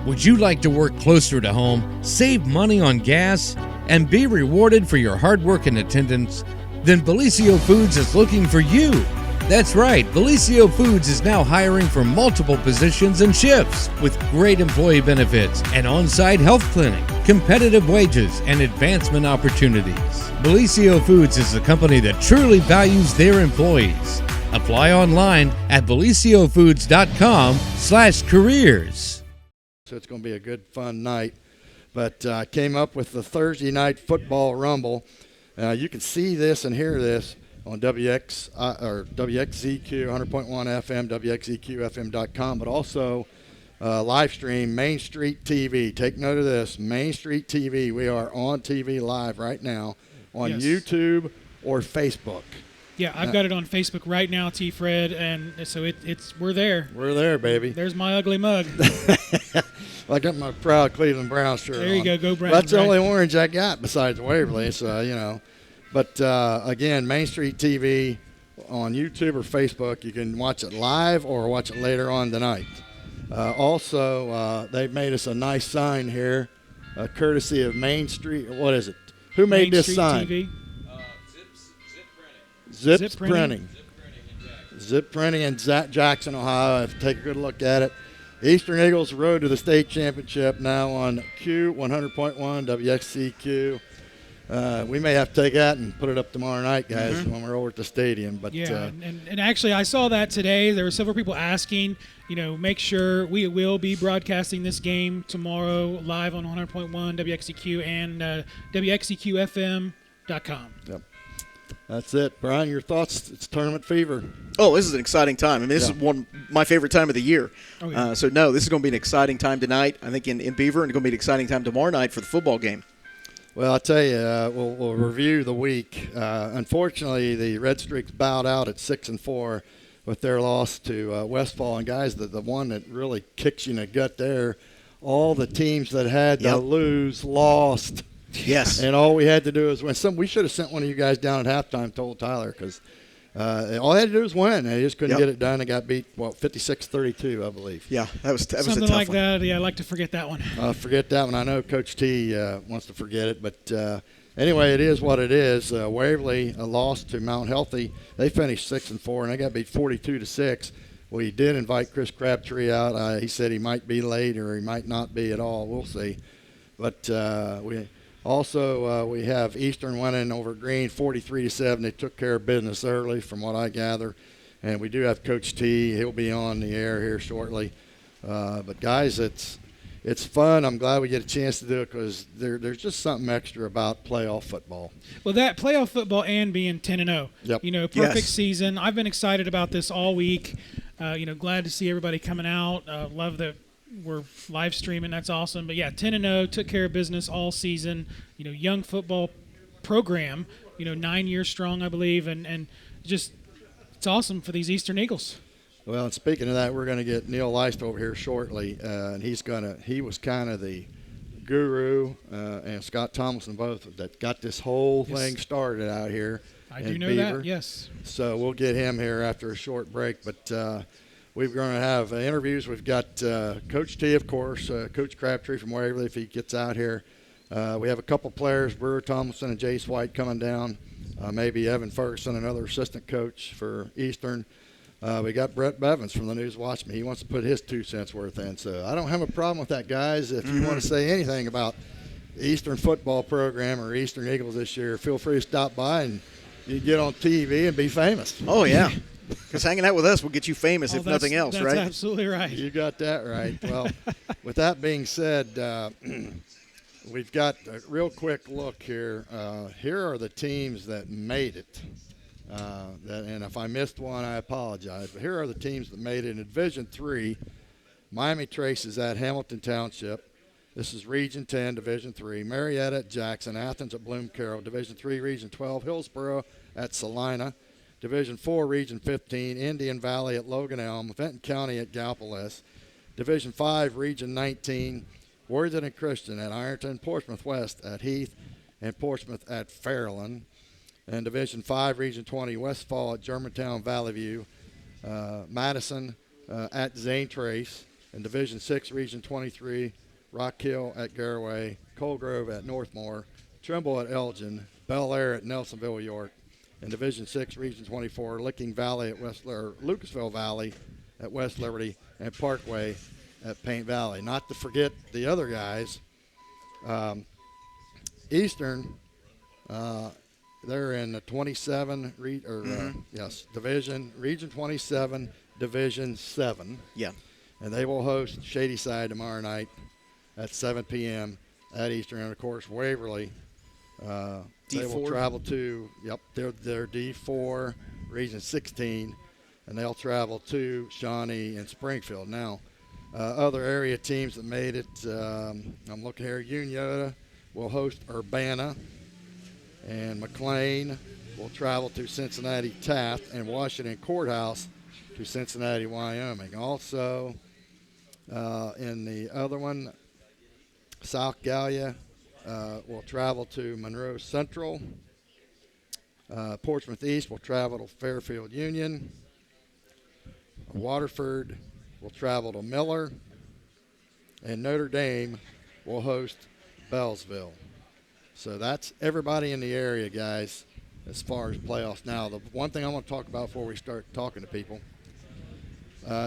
Would you like to work closer to home, save money on gas, and be rewarded for your hard work and attendance? Then Bellisio Foods is looking for you. That's right, Bellisio Foods is now hiring for multiple positions and shifts with great employee benefits, an on-site health clinic, competitive wages, and advancement opportunities. Bellisio Foods is a company that truly values their employees. Apply online at belisiofoods.com/careers. So it's going to be a good, fun night. But I came up with the Thursday Night Football Rumble. You can see this and hear this on WXZQ 100.1 FM, WXZQFM.com, but also live stream Main Street TV. Take note of this, Main Street TV. We are on TV live right now on YouTube or Facebook. Yeah, I've got it on Facebook right now, T. Fred, and so we're there. We're there, baby. There's my ugly mug. Well, I got my proud Cleveland Browns shirt There you on. go Browns. That's the only orange I got besides Waverly, so, But, again, Main Street TV on YouTube or Facebook. You can watch it live or watch it later on tonight. Also, they've made us a nice sign here, courtesy of Main Street. What is it? Who made this sign? TV. Zips Printing. Zip Printing in Jackson, Ohio. Take a good look at it. Eastern Eagles road to the state championship now on Q 100.1 WXCQ. We may have to take that and put it up tomorrow night, guys, when we're over at the stadium. But and actually, I saw that today. There were several people asking, make sure we will be broadcasting this game tomorrow live on 100.1 WXCQ and WXCQFM.com. Yep. That's it. Brian, your thoughts? It's tournament fever. Oh, this is an exciting time. I mean, this is my favorite time of the year. Oh, yeah. This is going to be an exciting time tonight, I think, in Beaver, and it's going to be an exciting time tomorrow night for the football game. Well, I'll tell you, we'll review the week. Unfortunately, the Red Streaks bowed out at 6-4 with their loss to Westfall. And, guys, the one that really kicks you in the gut there, all the teams that had to lose lost. Yes. And all we had to do is win. We should have sent one of you guys down at halftime, told Tyler, because all they had to do was win. They just couldn't get it done. They got beat, 56-32, I believe. Yeah, that was a tough Something like that. Yeah, I'd like to forget that one. Forget that one. I know Coach T wants to forget it. But anyway, it is what it is. Waverly lost to Mount Healthy. They finished 6-4, and they got beat 42-6. We did invite Chris Crabtree out. He said he might be late or he might not be at all. We'll see. But we have Eastern winning over Green 43-7. They took care of business early, from what I gather. And we do have Coach T. He'll be on the air here shortly. But guys, it's fun. I'm glad we get a chance to do it because there's just something extra about playoff football. Well, that playoff football and being 10-0. Yep. Perfect season. I've been excited about this all week. Glad to see everybody coming out. Love that we're live streaming. That's awesome. But, 10-0, took care of business all season. Young football program, 9 years strong, I believe, and just it's awesome for these Eastern Eagles. Well, and speaking of that, we're going to get Neil Leist over here shortly, and he was kind of the guru, and Scott Tomlinson both, that got this whole thing started out here. I do know Beaver. that, yes. So we'll get him here after a short break, but we're going to have interviews. We've got Coach T, of course, Coach Crabtree from Waverly if he gets out here. We have a couple players, Brewer Tomlinson and Jace White coming down, maybe Evan Ferguson, another assistant coach for Eastern. We got Brett Bevins from the News Watchman. He wants to put his 2 cents worth in. So I don't have a problem with that, guys. If you want to say anything about the Eastern football program or Eastern Eagles this year, feel free to stop by and you get on TV and be famous. Oh, yeah. Because hanging out with us will get you famous, if nothing else, right? That's absolutely right. You got that right. Well, with that being said, we've got a real quick look here. Here are the teams that made it. And if I missed one, I apologize. But here are the teams that made it in Division III. Miami Trace is at Hamilton Township. This is Region 10, Division III. Marietta at Jackson. Athens at Bloom Carroll. Division III, Region 12. Hillsboro at Salina. Division 4, Region 15. Indian Valley at Logan Elm. Fenton County at Gallipolis. Division 5, Region 19. Worthington Christian at Ironton. Portsmouth West at Heath. And Portsmouth at Fairland. And Division 5, Region 20, Westfall at Germantown Valley View. Madison at Zane Trace. In Division 6, Region 23, Rock Hill at Garaway, Cold Grove at Northmore, Trimble at Elgin, Bel Air at Nelsonville, York. In Division 6, Region 24, Licking Valley at Lucasville Valley at West Liberty, and Parkway at Paint Valley. Not to forget the other guys. Eastern, they're in the 27 division, Region 27, Division 7. Yeah. And they will host Shadyside tomorrow night at 7 p.m. at Eastern. And, of course, Waverly, they will travel to, they're D4, Region 16, and they'll travel to Shawnee and Springfield. Now, other area teams that made it, I'm looking here, Unyota will host Urbana, and McLean will travel to Cincinnati Taft, and Washington Courthouse to Cincinnati, Wyoming. Also, in the other one, South Gallia will travel to Monroe Central. Portsmouth East will travel to Fairfield Union. Waterford will travel to Miller. And Notre Dame will host Bellsville. So that's everybody in the area, guys, as far as playoffs. Now, the one thing I want to talk about before we start talking to people,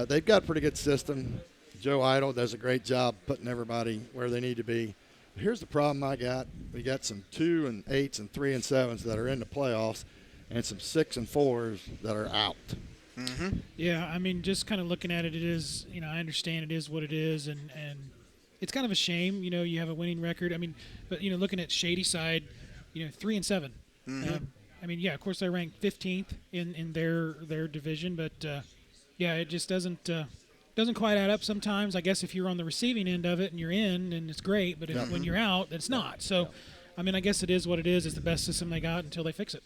they've got a pretty good system. Joe Idle does a great job putting everybody where they need to be. But here's the problem I got. We got some 2 and 8s and 3 and 7s that are in the playoffs and some 6 and 4s that are out. Mm-hmm. Yeah, I mean, just kind of looking at it, it is, I understand it is what it is, and it's kind of a shame, you have a winning record. I mean, but, looking at Shadyside, 3 and 7. Mm-hmm. I mean, yeah, of course, they're ranked 15th in their division, but, yeah, it just doesn't quite add up sometimes. I guess if you're on the receiving end of it and you're in, and it's great, but when you're out, it's not. So, I mean, I guess it is what it is. It's the best system they got until they fix it.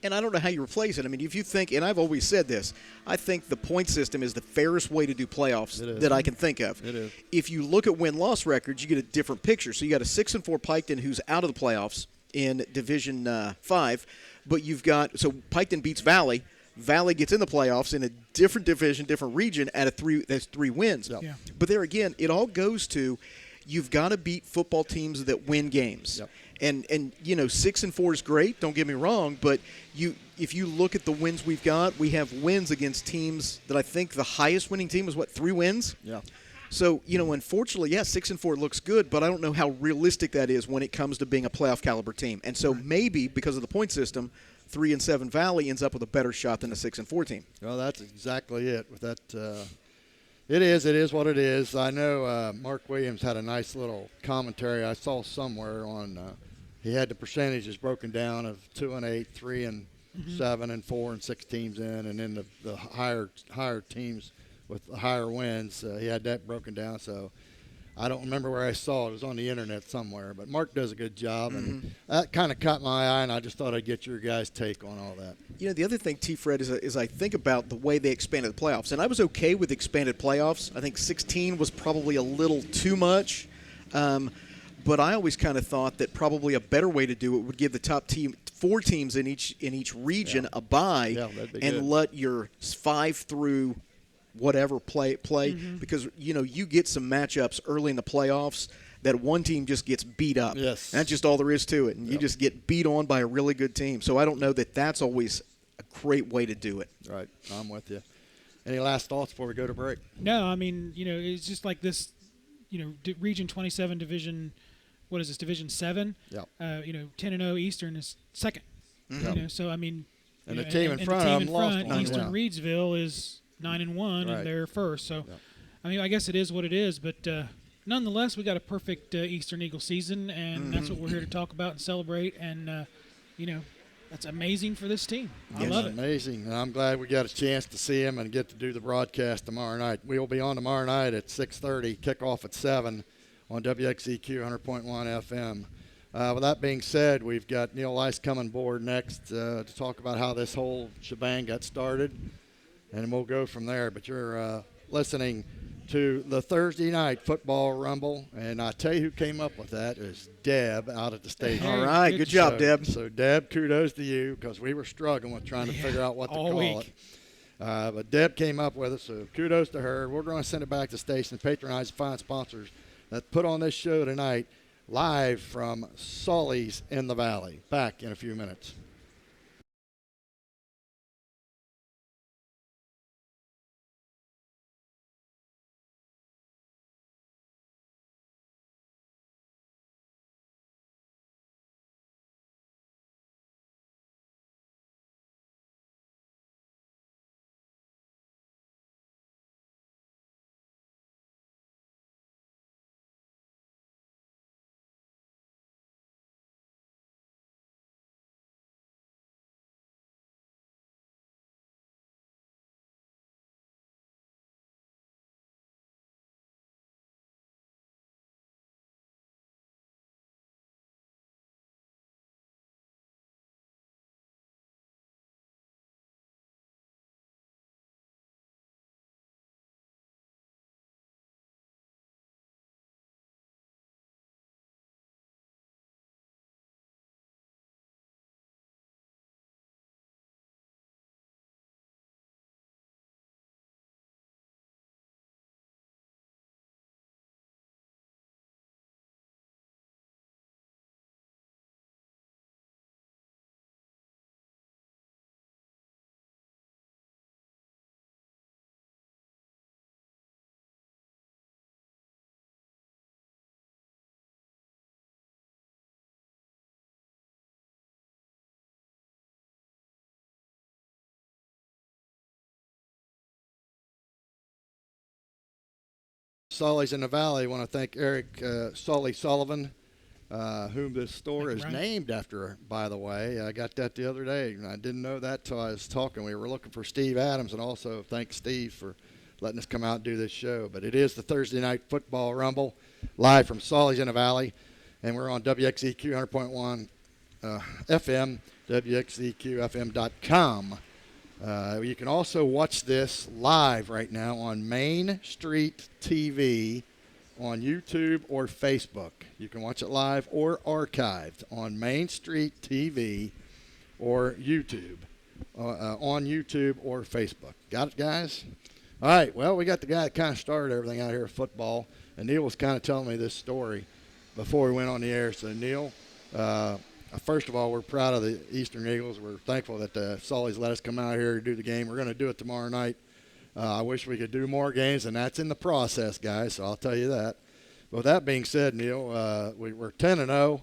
And I don't know how you replace it. I mean, if you think, and I've always said this, I think the point system is the fairest way to do playoffs that I can think of. It is. If you look at win-loss records, you get a different picture. So you got a 6-4 Piketon who's out of the playoffs in Division 5, but you've got, so Piketon beats Valley. Valley gets in the playoffs in a different division, different region that's 3 wins. Yep. Yeah. But there again, it all goes to you've got to beat football teams that win games. Yep. And 6-4 is great, don't get me wrong, but if you look at the wins we've got, we have wins against teams that I think the highest winning team is 3 wins? Yeah. So, unfortunately, 6-4 looks good, but I don't know how realistic that is when it comes to being a playoff caliber team. And so maybe because of the point system, 3 and 7 Valley ends up with a better shot than a 6-4 team. Well, that's exactly it. With that, it is what it is. I know Mark Williams had a nice little commentary I saw somewhere on. He had the percentages broken down of 2 and 8, 3 and 7, and 4 and 6 teams in, and then the higher teams with the higher wins. He had that broken down. So I don't remember where I saw it. It was on the internet somewhere. But Mark does a good job, and that kind of caught my eye, and I just thought I'd get your guys' take on all that. The other thing, T-Fred, is I think about the way they expanded the playoffs. And I was okay with expanded playoffs. I think 16 was probably a little too much. But I always kind of thought that probably a better way to do it would give the top 4 teams in each region a bye and let your 5 through whatever play because you get some matchups early in the playoffs that one team just gets beat up. Yes. That's just all there is to it, and you just get beat on by a really good team. So I don't know that that's always a great way to do it. Right, I'm with you. Any last thoughts before we go to break? No, I mean, it's just like this, Region 27 Division, what is this, Division 7? Yep. 10-0 Eastern is second. So, I mean. And the team in front of them lost one. Eastern Reedsville is 9-1, and they're first. So, I mean, I guess it is what it is, but nonetheless, we got a perfect Eastern Eagle season, and that's what we're here to talk about and celebrate. And that's amazing for this team. I love it. Amazing, and I'm glad we got a chance to see him and get to do the broadcast tomorrow night. We will be on tomorrow night at 6:30, kickoff at 7 on WXEQ 100.1 FM. With that being said, we've got Neil Lice coming aboard next to talk about how this whole shebang got started, and we'll go from there. But you're listening to the Thursday Night Football Rumble, and I tell you who came up with that is Deb out at the station. All right, good job, Deb. So, Deb, kudos to you, because we were struggling with trying to figure out what to call it. But Deb came up with it, so kudos to her. We're going to send it back to the station, patronize fine sponsors that put on this show tonight, live from Sully's in the Valley. Back in a few minutes. Sully's in the Valley. I want to thank Eric Sully Sullivan, whom this store is named after, by the way. I got that the other day, and I didn't know that till I was talking. We were looking for Steve Adams, and also thank Steve for letting us come out and do this show. But it is the Thursday Night Football Rumble, live from Sully's in the Valley, and we're on WXEQ 100.1 FM, WXEQFM.com. You can also watch this live right now on Main Street TV on YouTube or Facebook. You can watch it live or archived on Main Street TV or YouTube, on YouTube or Facebook. Got it, guys? All right, well, we got the guy that kind of started everything out here with football, and Neil was kind of telling me this story before we went on the air. So, Neil, first of all, we're proud of the Eastern Eagles. We're thankful that Sully's let us come out here to do the game. We're going to do it tomorrow night. I wish we could do more games, and that's in the process, guys, so I'll tell you that. But with that being said, Neil, we're 10-0,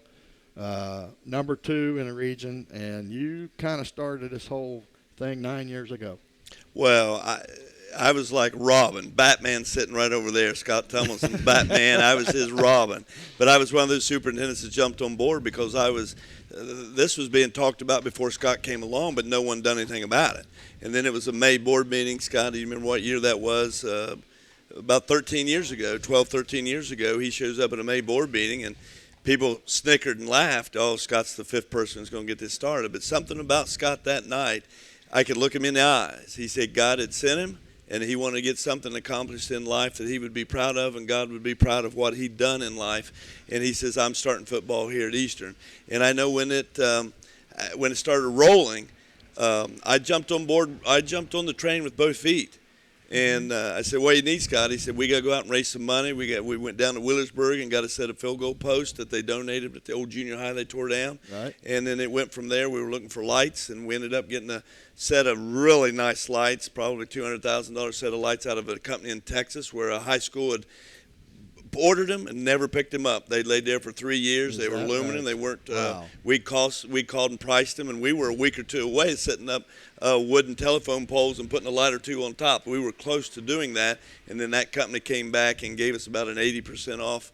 number 2 in the region, and you kind of started this whole thing 9 years ago. Well, I was like Robin. Batman sitting right over there. Scott Tumlinson's Batman. I was his Robin. But I was one of those superintendents that jumped on board because this was being talked about before Scott came along, but no one done anything about it. And then it was a May board meeting. Scott, do you remember what year that was? About 13 years ago, 12, 13 years ago, he shows up at a May board meeting, and people snickered and laughed. Oh, Scott's the 5th person who's going to get this started. But something about Scott that night, I could look him in the eyes. He said God had sent him, and he wanted to get something accomplished in life that he would be proud of, and God would be proud of what he'd done in life. And he says, I'm starting football here at Eastern. And I know when it started rolling, I jumped on board. I jumped on the train with both feet. And I said, what do you need, Scott? He said, we got to go out and raise some money. We went down to Willersburg and got a set of field goal posts that they donated at the old junior high they tore down. Right. And then it went from there. We were looking for lights, and we ended up getting a set of really nice lights, probably $200,000 set of lights out of a company in Texas where a high school had ordered them and never picked them up. They laid there for 3 years. They were aluminum. Right? They weren't. Wow. We called and priced them, and we were a week or two away setting up wooden telephone poles and putting a light or two on top. We were close to doing that, and then that company came back and gave us about an 80% off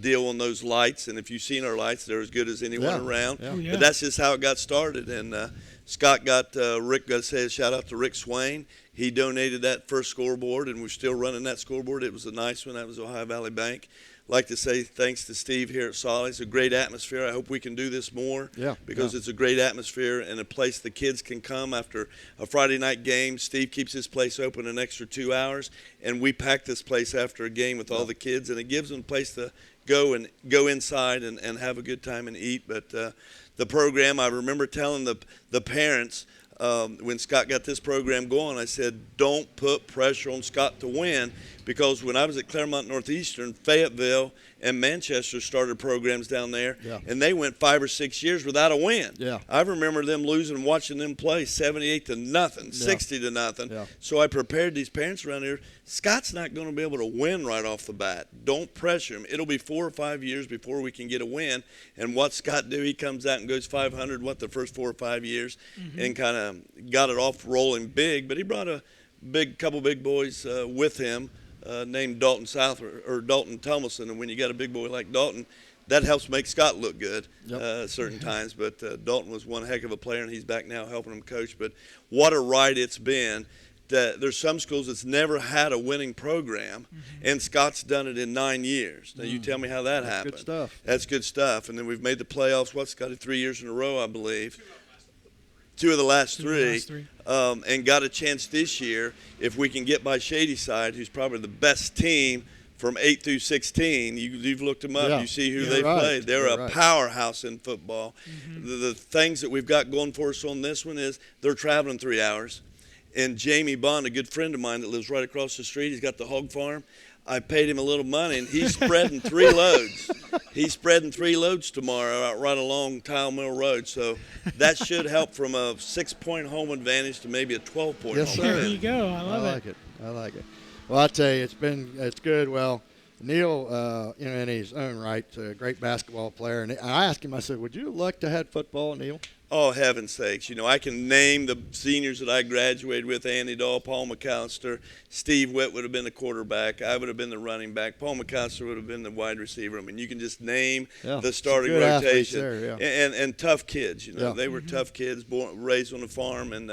deal on those lights. And if you've seen our lights, they're as good as anyone around. Yeah. Oh, yeah. But that's just how it got started. And Scott got Rick. Got to say a shout out to Rick Swain. He donated that first scoreboard, and we're still running that scoreboard. It was a nice one. That was Ohio Valley Bank. I'd like to say thanks to Steve here at Solly. It's a great atmosphere. I hope we can do this more because it's a great atmosphere and a place the kids can come after a Friday night game. Steve keeps his place open an extra 2 hours, and we pack this place after a game with all the kids, and it gives them a place to go inside and have a good time and eat. But the program, I remember telling the parents, when Scott got this program going, I said, don't put pressure on Scott to win, because when I was at Claremont Northeastern, Fayetteville and Manchester started programs down there, and they went 5 or 6 years without a win. Yeah. I remember them losing and watching them play 78-0, 60-0. Yeah. So I prepared these parents around here. Scott's not going to be able to win right off the bat. Don't pressure him. It'll be 4 or 5 years before we can get a win. And what Scott do? He comes out and goes 500 the first 4 or 5 years, and kind of got it off rolling big. But he brought a couple big boys with him. Named Dalton South or Dalton Tomlinson, and when you got a big boy like Dalton, that helps make Scott look good certain times. But Dalton was one heck of a player, and he's back now helping him coach. But what a ride it's been. That there's some schools that's never had a winning program, and Scott's done it in 9 years. Now you tell me how that happened. Good stuff. That's good stuff. And then we've made the playoffs. Scotty, 3 years in a row, I believe. 2 of the last three. And got a chance this year, if we can get by Shadyside, who's probably the best team from 8 through 16. You've looked them up. Yeah. You see who You're they've right. played. They're You're a right. powerhouse in football. The things that we've got going for us on this one is they're traveling 3 hours. And Jamie Bond, a good friend of mine that lives right across the street, he's got the hog farm. I paid him a little money, and he's spreading 3 loads. He's spreading 3 loads tomorrow out right along Tile Mill Road. So that should help from a 6-point home advantage to maybe a 12-point Yes, home sir. There advantage. you go. I love like it. I like it. Well, I tell you, it's good. Well, Neil, in his own right, a great basketball player. And I asked him, I said, would you like to have football, Neil? Oh, heaven's sakes. I can name the seniors that I graduated with: Andy Dahl, Paul McAllister. Steve Witt would have been the quarterback. I would have been the running back. Paul McAllister would have been the wide receiver. I mean, you can just name the starting good athletes rotation. there, And tough kids. Yeah. They were tough kids, raised on a farm, and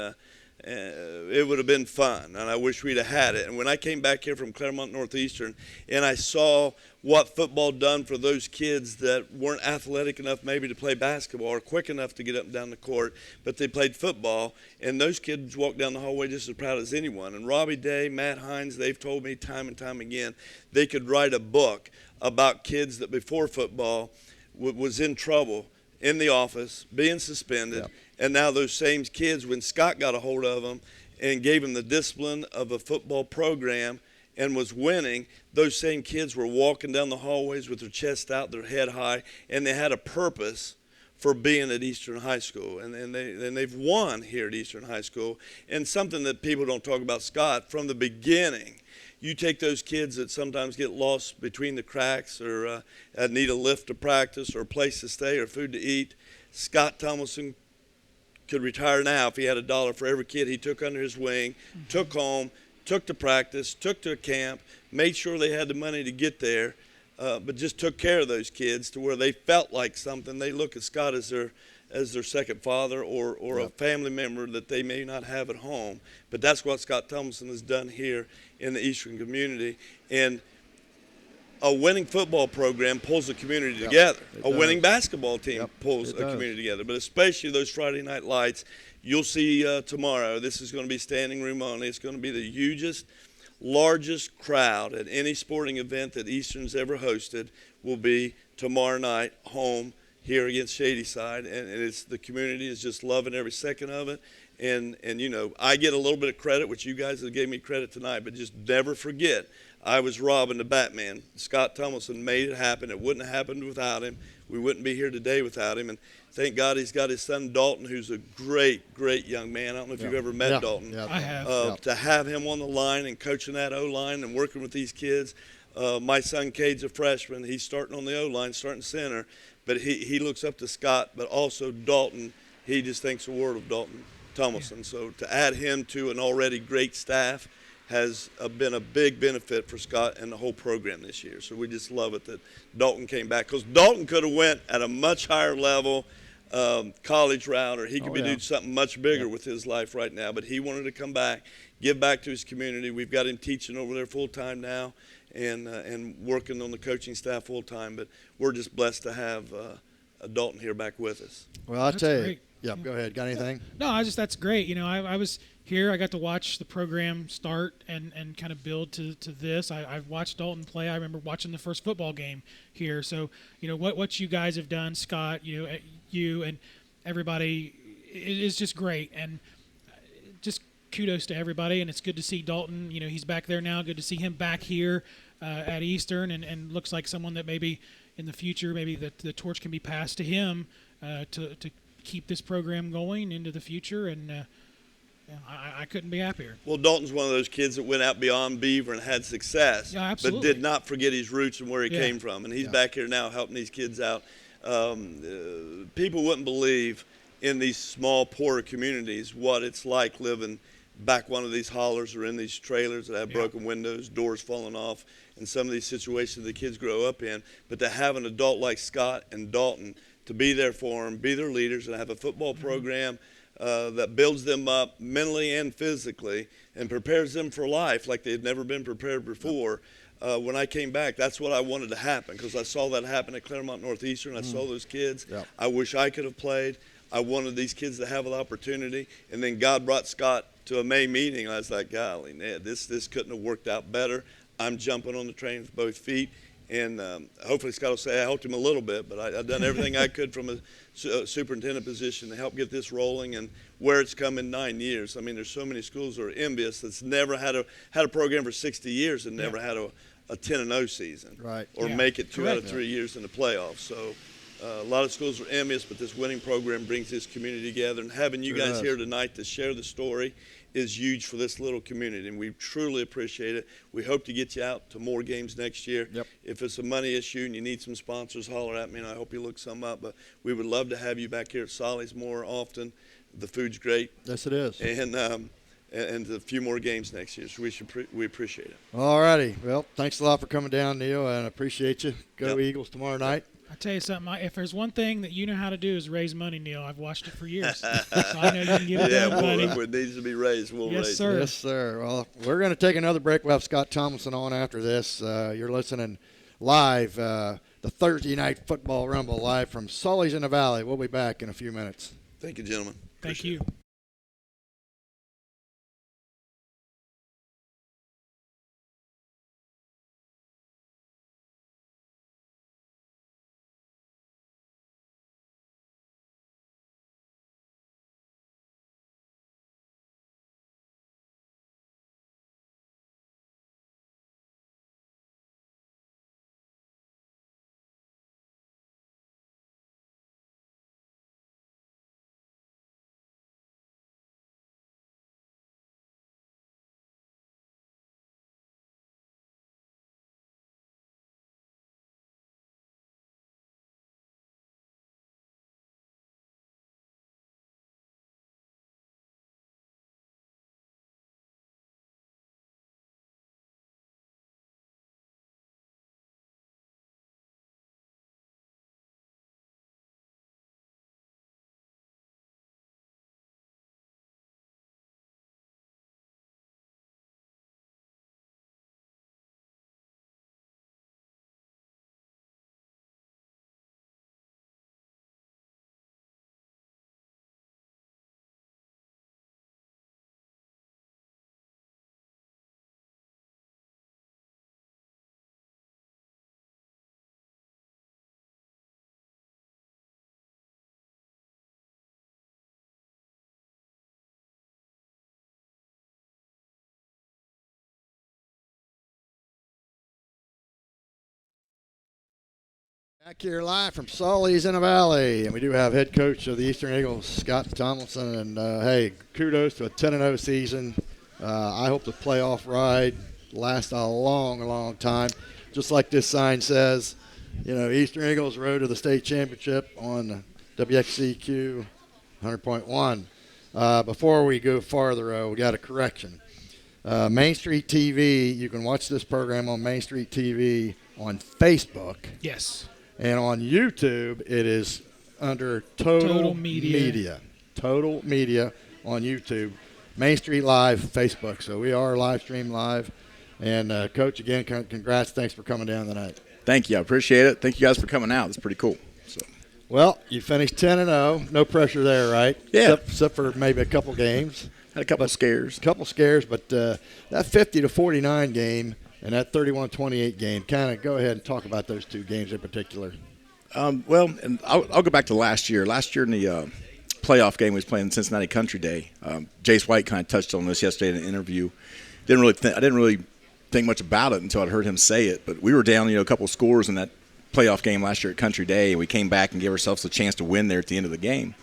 it would have been fun, and I wish we'd have had it. And when I came back here from Claremont Northeastern and I saw what football done for those kids that weren't athletic enough maybe to play basketball or quick enough to get up and down the court, but they played football, and those kids walked down the hallway just as proud as anyone. And Robbie Day, Matt Hines, they've told me time and time again they could write a book about kids that before football was in trouble in the office, being suspended. Yep. And now those same kids, when Scott got a hold of them and gave them the discipline of a football program and was winning, those same kids were walking down the hallways with their chest out, their head high, and they had a purpose for being at Eastern High School. And they've won here at Eastern High School. And something that people don't talk about, Scott, from the beginning, you take those kids that sometimes get lost between the cracks or need a lift to practice or a place to stay or food to eat. Scott Tomlinson could retire now if he had $1 for every kid he took under his wing, took home, took to practice, took to a camp, made sure they had the money to get there, but just took care of those kids to where they felt like something. They look at Scott as their second father or a family member that they may not have at home. But that's what Scott Tomlinson has done here in the Eastern community. And a winning football program pulls the community together. A winning basketball team pulls a community together. But especially those Friday night lights, you'll see tomorrow. This is going to be standing room only. It's going to be the hugest, largest crowd at any sporting event that Eastern's ever hosted will be tomorrow night home here against Shadyside. And it's the community is just loving every second of it. And I get a little bit of credit, which you guys have gave me credit tonight, but just never forget, I was Robin the Batman. Scott Tomlinson made it happen. It wouldn't have happened without him. We wouldn't be here today without him. And thank God he's got his son Dalton, who's a great, great young man. I don't know if you've ever met Dalton. Yeah. I have. To have him on the line and coaching that O-line and working with these kids. My son Cade's a freshman. He's starting on the O-line, starting center. But he looks up to Scott, but also Dalton. He just thinks the world of Dalton Tomlinson. So to add him to an already great staff has been a big benefit for Scott and the whole program this year. So we just love it that Dalton came back, because Dalton could have went at a much higher level college route, or he could be doing something much bigger with his life right now. But he wanted to come back, give back to his community. We've got him teaching over there full time now, and working on the coaching staff full time. But we're just blessed to have Dalton here back with us. Well, I'll That's tell you. great. Yeah, go ahead. Got anything? No, that's great. I was here. I got to watch the program start and kind of build to this. I've watched Dalton play. I remember watching the first football game here. So, what you guys have done, Scott, you and everybody, it is just great. And kudos to everybody, and it's good to see Dalton. He's back there now. Good to see him back here at Eastern, and looks like someone that maybe in the future, maybe the torch can be passed to him to keep this program going into the future. And I couldn't be happier. Well, Dalton's one of those kids that went out beyond Beaver and had success, but did not forget his roots and where he came from. And he's back here now helping these kids out. People wouldn't believe in these small, poorer communities what it's like living back one of these hollers or in these trailers that have broken windows, doors falling off, and some of these situations the kids grow up in. But to have an adult like Scott and Dalton to be there for them, be their leaders, and have a football program that builds them up mentally and physically and prepares them for life like they had never been prepared before. When I came back, that's what I wanted to happen, because I saw that happen at Claremont Northeastern. I saw those kids. Yep. I wish I could have played. I wanted these kids to have an opportunity. And then God brought Scott to a May meeting. I was like, golly, Ned, this couldn't have worked out better. I'm jumping on the train with both feet. And hopefully Scott will say I helped him a little bit, but I've done everything I could from a superintendent position to help get this rolling and where it's come in 9 years. I mean, there's so many schools that are envious that's never had a program for 60 years and never had a 10-0 season, or make it 2 out of 3 years in the playoffs. So a lot of schools are envious, but this winning program brings this community together. And having you guys here tonight to share the story is huge for this little community, and we truly appreciate it. We hope to get you out to more games next year. Yep. If it's a money issue and you need some sponsors, holler at me, and I hope you look some up. But we would love to have you back here at Solly's more often. The food's great. Yes, it is. And a few more games next year, so we appreciate it. All righty. Well, thanks a lot for coming down, Neil, and I appreciate you. Go Eagles tomorrow night. I tell you something, if there's one thing that you know how to do is raise money, Neil. I've watched it for years. So I know you can get it done, buddy. If it needs to be raised, we'll raise it. Yes, sir. Well, we're going to take another break. We'll have Scott Tomlinson on after this. You're listening live, the Thursday Night Football Rumble, live from Sully's in the Valley. We'll be back in a few minutes. Thank you, gentlemen. Thank you. Back here live from Sully's in the Valley, and we do have head coach of the Eastern Eagles, Scott Tomlinson, and hey, kudos to a 10-0 season. I hope the playoff ride lasts a long, long time. Just like this sign says, Eastern Eagles road to the state championship on WXCQ 100.1. Before we go farther, we got a correction. Main Street TV, you can watch this program on Main Street TV on Facebook. Yes. And on YouTube, it is under Total Media. Total Media on YouTube. Main Street Live, Facebook. So we are live stream live. And, Coach, again, congrats. Thanks for coming down tonight. Thank you. I appreciate it. Thank you guys for coming out. It's pretty cool. So. Well, you finished 10-0. No pressure there, right? Yeah. Except for maybe a couple games. Had a couple scares. But that 50-49 game and that 31-28 game, kind of go ahead and talk about those two games in particular. Well, and I'll go back to last year. Last year in the playoff game we was playing Cincinnati Country Day. Jace White kind of touched on this yesterday in an interview. I didn't really think much about it until I'd heard him say it. But we were down, a couple scores in that playoff game last year at Country Day, and we came back and gave ourselves a chance to win there at the end of the game.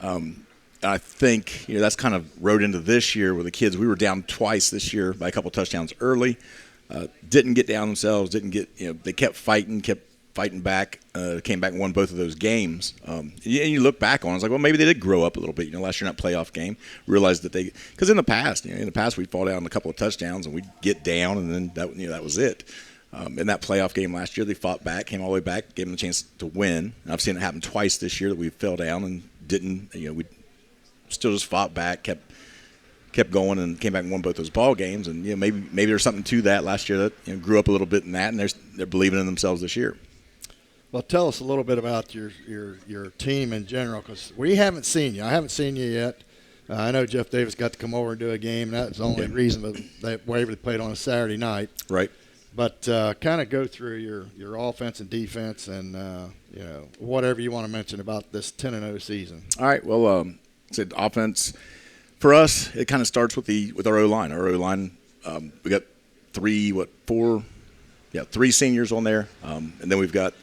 I think that's kind of rode into this year with the kids. We were down twice this year by a couple touchdowns early. Didn't get down themselves. Didn't get. They kept fighting back. Came back and won both of those games. And you look back on it, it's like, well, maybe they did grow up a little bit. Last year in that playoff game, realized that because in the past, we'd fall down a couple of touchdowns and we'd get down, and then that was it. In that playoff game last year, they fought back, came all the way back, gave them a chance to win. And I've seen it happen twice this year that we fell down and didn't. We still just fought back, kept going, and came back and won both those ball games. And maybe there's something to that last year that grew up a little bit in that, and they're believing in themselves this year. Well, tell us a little bit about your team in general, because we haven't seen you. I haven't seen you yet. I know Jeff Davis got to come over and do a game. That was the only reason that Waverly played on a Saturday night. Right. But kind of go through your offense and defense, and whatever you want to mention about this 10-0 season. All right. Well, said offense for us, it kind of starts with our O-line. Our O-line, we got three seniors on there, and then we've got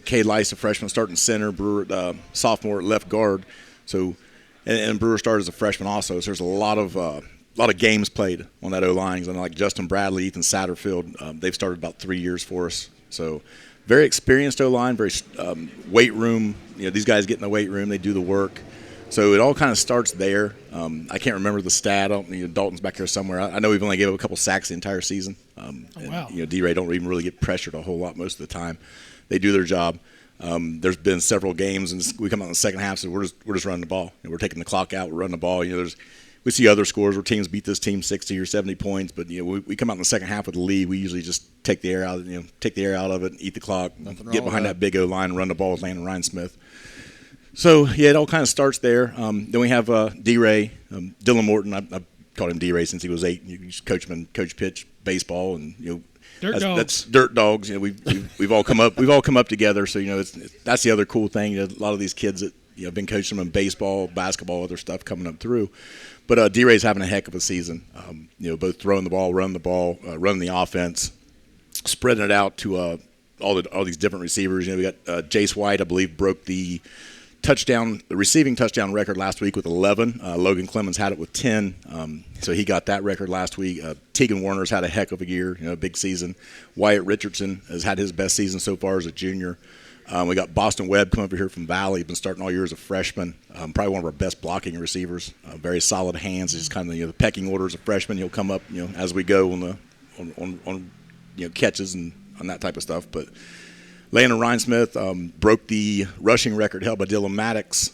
Cade Lice, a freshman, starting center, Brewer, sophomore at left guard. So, and Brewer started as a freshman also. So there's a lot of games played on that O-line. And like Justin Bradley, Ethan Satterfield, they've started about 3 years for us. So very experienced O-line, very weight room. These guys get in the weight room, they do the work. So it all kind of starts there. I can't remember the stat. Dalton's back here somewhere. I know we've only gave up a couple sacks the entire season. Wow. And, D-Ray don't even really get pressured a whole lot most of the time. They do their job. There's been several games, and we come out in the second half, so we're just running the ball. We're taking the clock out. We're running the ball. We see other scores where teams beat this team 60 or 70 points, but we come out in the second half with the lead. We usually just take the air out of it, eat the clock, get behind that big O line, and run the ball with Landon Ryan-Smith. So it all kind of starts there. Then we have D-Ray, Dylan Morton. I've called him D-Ray since he was 8. You coach him and coach pitch baseball, and that's dirt dogs. We've all come up together. So that's the other cool thing. A lot of these kids that have been coaching them in baseball, basketball, other stuff coming up through. But D-Ray's having a heck of a season. Both throwing the ball, running the offense, spreading it out to all these different receivers. We got Jace White, I believe, broke the receiving touchdown record last week with 11. Logan Clemens had it with 10, so he got that record last week. Tegan Warner's had a heck of a year, big season. Wyatt Richardson has had his best season so far as a junior. We got Boston Webb coming over here from Valley. He's been starting all year as a freshman. Probably one of our best blocking receivers. Very solid hands. He's kind of the pecking order as a freshman. He'll come up as we go on catches and on that type of stuff. But Landon Ryan-Smith broke the rushing record held by Dylan Maddox.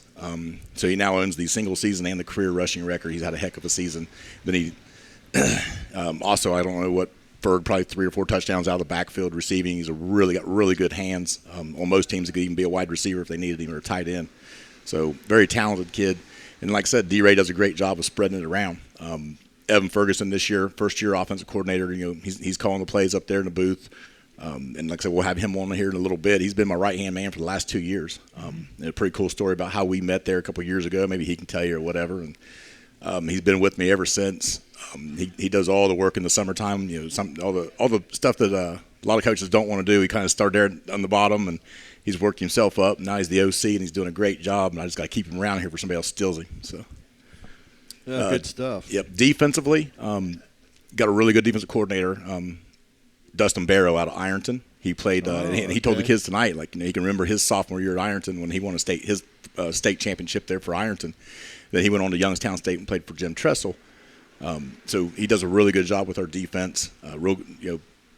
So he now owns the single season and the career rushing record. He's had a heck of a season. Then he also, I don't know what, probably 3 or 4 touchdowns out of the backfield receiving. He's got really good hands. On most teams, he could even be a wide receiver if they needed him, or a tight end. So very talented kid. And like I said, D-Ray does a great job of spreading it around. Evan Ferguson this year, first-year offensive coordinator. He's calling the plays up there in the booth. And like I said, we'll have him on here in a little bit. He's been my right-hand man for the last 2 years. A pretty cool story about how we met there a couple of years ago. Maybe he can tell you or whatever. And he's been with me ever since. He does all the work in the summertime. All the stuff that a lot of coaches don't want to do. He kind of started there on the bottom, and he's worked himself up. Now he's the OC, and he's doing a great job. And I just got to keep him around here for somebody else steals him. So, good stuff. Yep. Defensively, got a really good defensive coordinator. Dustin Barrow out of Ironton. He played, and he told the kids tonight, he can remember his sophomore year at Ironton when he won his state championship there for Ironton. Then he went on to Youngstown State and played for Jim Tressel. So he does a really good job with our defense.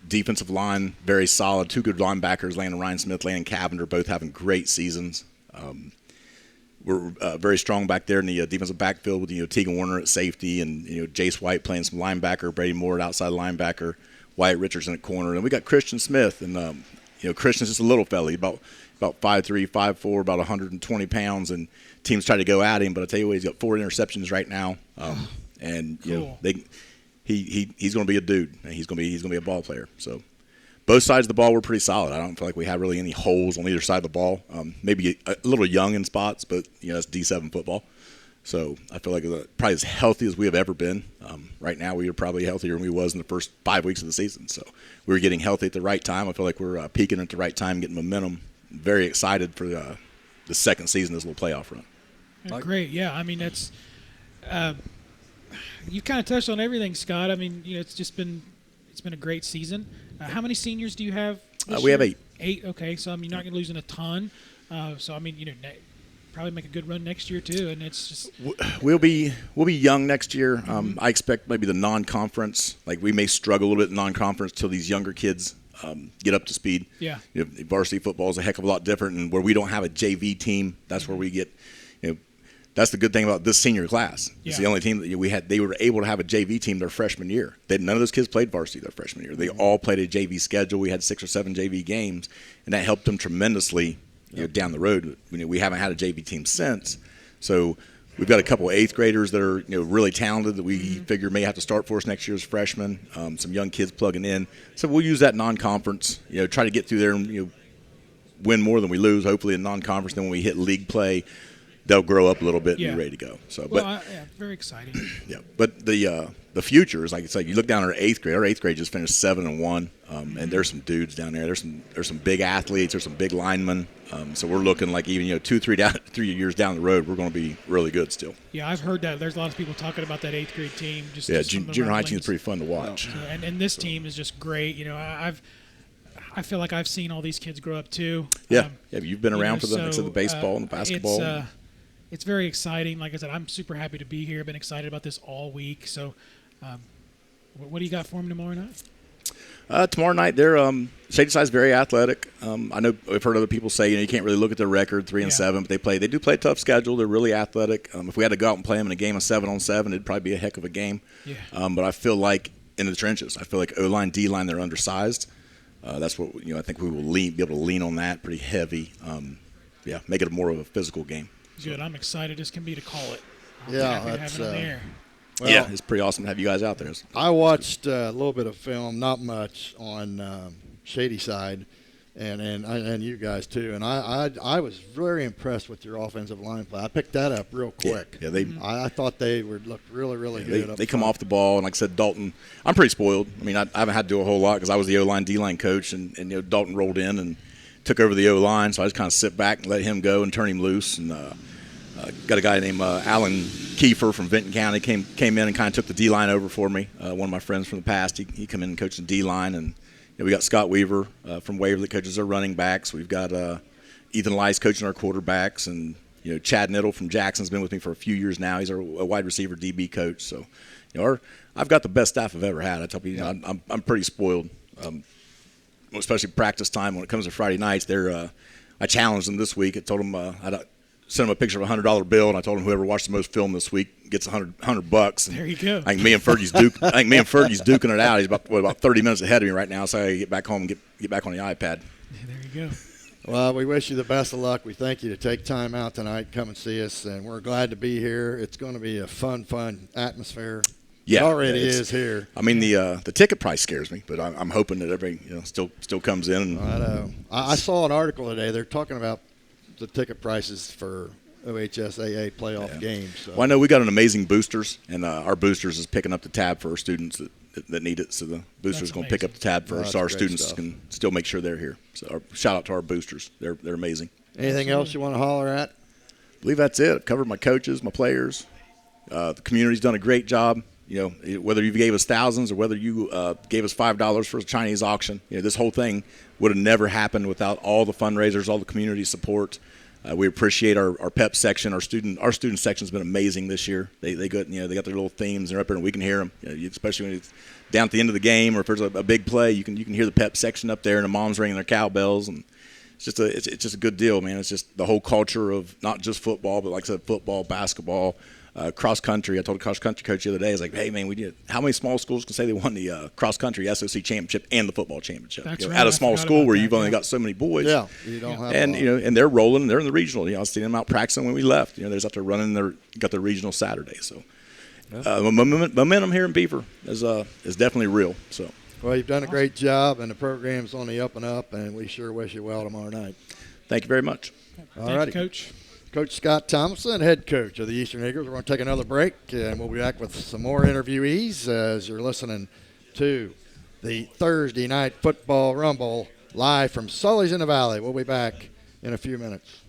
Defensive line, very solid. 2 good linebackers, Landon Ryan-Smith, Landon Cavender, both having great seasons. We're very strong back there in the defensive backfield with Tegan Warner at safety, and Jace White playing some linebacker, Brady Moore at outside linebacker, Wyatt Richardson at corner, and we got Christian Smith, and Christian's just a little fella, about 5'3", 5'4", about 120 pounds, and teams try to go at him, but I tell you what, he's got 4 interceptions right now, and cool. He's going to be a dude, and he's going to be a ball player. So, both sides of the ball were pretty solid. I don't feel like we have really any holes on either side of the ball. Maybe a little young in spots, but it's D7 football. So I feel like probably as healthy as we have ever been. Right now we are probably healthier than we was in the first 5 weeks of the season. So we were getting healthy at the right time. I feel like we're peaking at the right time, getting momentum. Very excited for the second season of this little playoff run. Great, yeah. I mean, that's you kind of touched on everything, Scott. I mean, it's been a great season. How many seniors do you have? We have 8. 8. Okay, so I mean, you're not going to lose in a ton. So I mean, probably make a good run next year too. And it's just we'll be young next year. I expect maybe the non-conference, like we may struggle a little bit in non-conference till these younger kids get up to speed. Yeah. Varsity football is a heck of a lot different, and where we don't have a JV team, that's where we get. That's the good thing about this senior class. It's the only team that we had. They were able to have a JV team their freshman year. None of those kids played varsity their freshman year. They all played a JV schedule. We had 6 or 7 JV games, and that helped them tremendously. Down the road, we haven't had a JV team since, so we've got a couple of 8th graders that are really talented that we figure may have to start for us next year as freshmen. Some young kids plugging in, so we'll use that non-conference. Try to get through there and win more than we lose. Hopefully in non-conference, then when we hit league play, they'll grow up a little bit and be ready to go. So, very exciting. Yeah, but the future is like it's like you look down at our 8th grade. Our 8th grade just finished 7-1, and there's some dudes down there. There's some big athletes. There's some big linemen. So we're looking like even 3 years down the road, we're going to be really good still. Yeah, I've heard that. There's a lot of people talking about that 8th grade team. Junior high team is pretty fun to watch. And this team is just great. I feel like I've seen all these kids grow up too. Yeah, you've been around for the baseball and the basketball. It's very exciting. Like I said, I'm super happy to be here. I've been excited about this all week. So, what do you got for them tomorrow night? Tomorrow night, they're Shadyside is very athletic. I know I've heard other people say you can't really look at their record 3-7, but they do play a tough schedule. They're really athletic. If we had to go out and play them in a game of 7-on-7, it'd probably be a heck of a game. Yeah. But I feel like in the trenches, I feel like O-line, D-line, they're undersized. That's what I think we will be able to lean on that pretty heavy. Make it more of a physical game. Good. I'm excited as can be to call it. That's Well, it's pretty awesome to have you guys out there. I watched a little bit of film, not much, on Shadyside, and you guys too. And I was very impressed with your offensive line play. I picked that up real quick. Yeah, I thought they looked really, really good. They come off the ball, and like I said, Dalton. I'm pretty spoiled. I mean, I haven't had to do a whole lot because I was the O-line, D-line coach, and Dalton rolled in and took over the O-line, so I just kind of sit back and let him go and turn him loose. And got a guy named Alan Kiefer from Vinton County came in and kind of took the D-line over for me. One of my friends from the past, he come in and coached the D-line. And we got Scott Weaver from Waverly that coaches our running backs. We've got Ethan Lice coaching our quarterbacks. And, Chad Niddle from Jackson's been with me for a few years now. He's a wide receiver DB coach. So, I've got the best staff I've ever had. I tell you, I'm pretty spoiled. Especially practice time when it comes to Friday nights. I challenged them this week. I told them I'd sent them a picture of a $100 bill, and I told them whoever watched the most film this week gets $100. There you go. I think me and Fergie's duking it out. He's about 30 minutes ahead of me right now, so I get back home and get back on the iPad. There you go. Well, we wish you the best of luck. We thank you to take time out tonight, come and see us, and we're glad to be here. It's going to be a fun atmosphere. Yeah, it already is here. I mean, the ticket price scares me, but I'm hoping that everybody still comes in. I know. I saw an article today. They're talking about the ticket prices for OHSAA playoff games. So. Well, I know we got an amazing boosters, and our boosters is picking up the tab for our students that need it. So the boosters going to pick up the tab for us, so our students can still make sure they're here. So shout out to our boosters. They're amazing. Anything else you want to holler at? I believe that's it. I've covered my coaches, my players. The community's done a great job. Whether you gave us thousands or whether you gave us $5 for a Chinese auction, this whole thing would have never happened without all the fundraisers, all the community support. We appreciate our PEP section. Our student section's been amazing this year. They got their little themes. They're up there and we can hear them. Especially when it's down at the end of the game or if there's a big play, you can hear the PEP section up there and the moms ringing their cowbells, and it's just a good deal, man. It's just the whole culture of not just football, but like I said, football, basketball. Cross country. I told a cross country coach the other day, I was like, hey, man, how many small schools can say they won the cross country SOC championship and the football championship? That's right. At a small school where you've only got so many boys. Yeah, you don't have and they're rolling. They're in the regional. I was seeing them out practicing when we left. They're out there running. Got their regional Saturday. So momentum here in Beaver is definitely real. So Well, you've done a great job, and the program's on the up and up, and we sure wish you well tomorrow night. Thank you very much. All Thank righty. you, Coach. Coach Scott Thompson, head coach of the Eastern Eagles. We're going to take another break, and we'll be back with some more interviewees as you're listening to the Thursday Night Football Rumble live from Sully's in the Valley. We'll be back in a few minutes.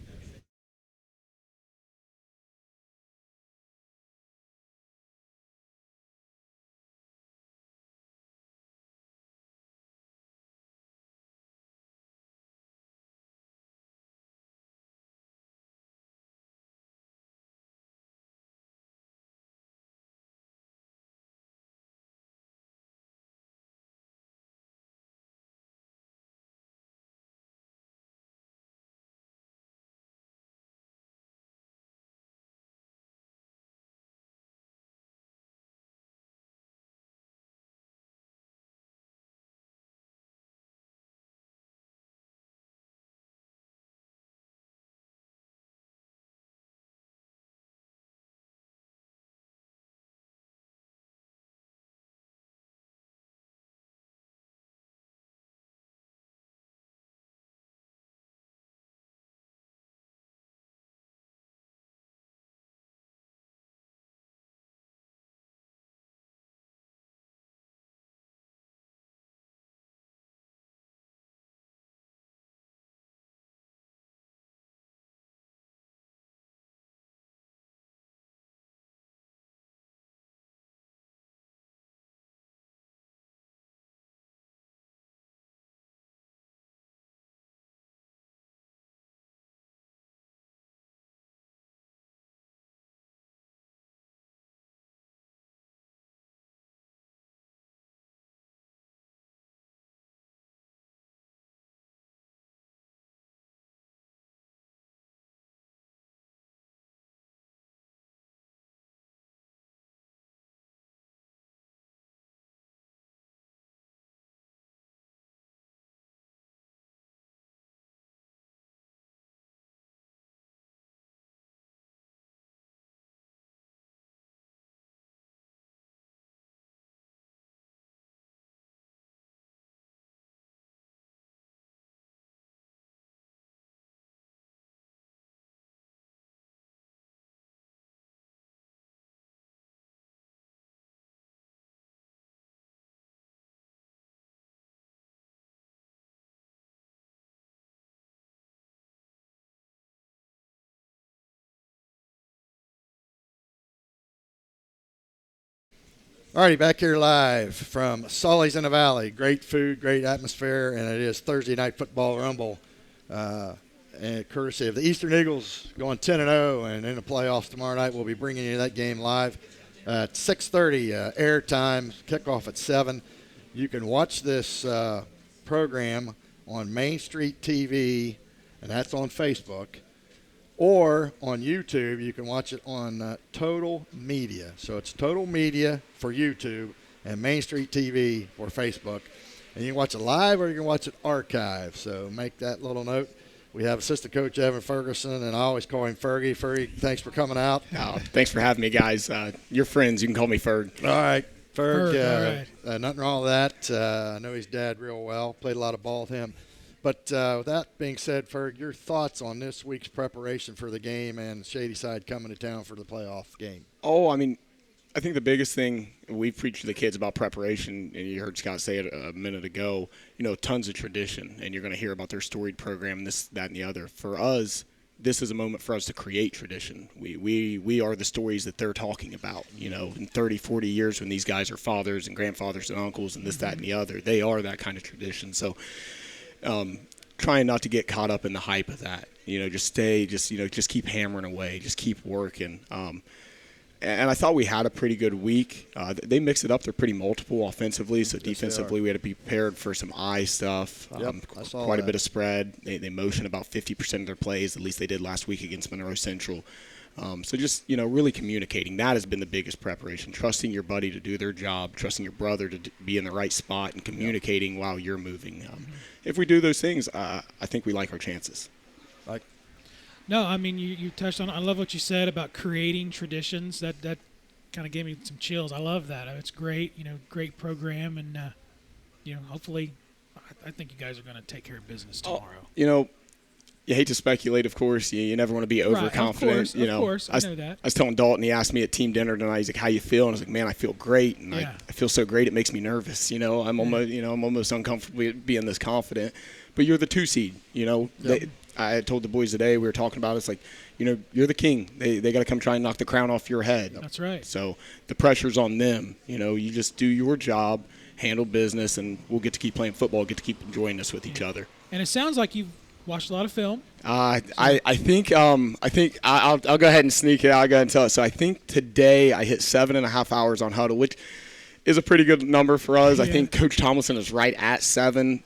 All righty, back here live from Sully's in the Valley. Great food, great atmosphere, and it is Thursday Night Football Rumble. And courtesy of the Eastern Eagles going 10-0 and in the playoffs tomorrow night. We'll be bringing you that game live at 6:30 air time, kickoff at 7. You can watch this program on Main Street TV, and that's on Facebook, or on YouTube. You can watch it on Total Media. So it's Total Media for YouTube and Main Street TV for Facebook. And you can watch it live or you can watch it archived. So make that little note. We have assistant coach Evan Ferguson, and I always call him Fergie. Fergie, thanks for coming out. Oh, thanks for having me, guys. You're friends. You can call me Ferg. All right, Ferg. Ferg, all right. Nothing wrong with that. I know his dad real well. Played a lot of ball with him. But with that being said, Ferg, your thoughts on this week's preparation for the game and Shadyside coming to town for the playoff game? Oh, I mean, I think the biggest thing we preach to the kids about preparation, and you heard Scott say it a minute ago, tons of tradition, and you're going to hear about their storied program, this, that, and the other. For us, this is a moment for us to create tradition. We are the stories that they're talking about. In 30, 40 years when these guys are fathers and grandfathers and uncles and this, that, and the other, they are that kind of tradition. So trying not to get caught up in the hype of that. Just keep hammering away, just keep working. And I thought we had a pretty good week. They mix it up. They're pretty multiple offensively. So defensively, we had to be prepared for some eye stuff. Yep, I saw quite that. a bit of spread. They motion about 50% of their plays. At least they did last week against Monroe Central. So just, really communicating. That has been the biggest preparation. Trusting your buddy to do their job. Trusting your brother to be in the right spot and communicating while you're moving. If we do those things, I think we like our chances. No, I mean, you touched on it. I love what you said about creating traditions. That kind of gave me some chills. I love that. It's great, great program. And, hopefully, I think you guys are going to take care of business tomorrow. You hate to speculate, of course. You never want to be overconfident. Right, of course, I know that. I was telling Dalton, he asked me at team dinner tonight. He's like, "How you feel?" And I was like, "Man, I feel great." And I feel so great, it makes me nervous. I'm almost uncomfortable being this confident. But you're the 2 seed. I told the boys today, we were talking about it, it's like, you're the king. They got to come try and knock the crown off your head. That's right. So the pressure's on them. You just do your job, handle business, and we'll get to keep playing football, get to keep enjoying this with each other. And it sounds like you've watched a lot of film. I think I'll go ahead and sneak it out. I'll go ahead and tell it. So I think today I hit 7.5 hours on Huddle, which is a pretty good number for us. I think Coach Tomlinson is right at 7.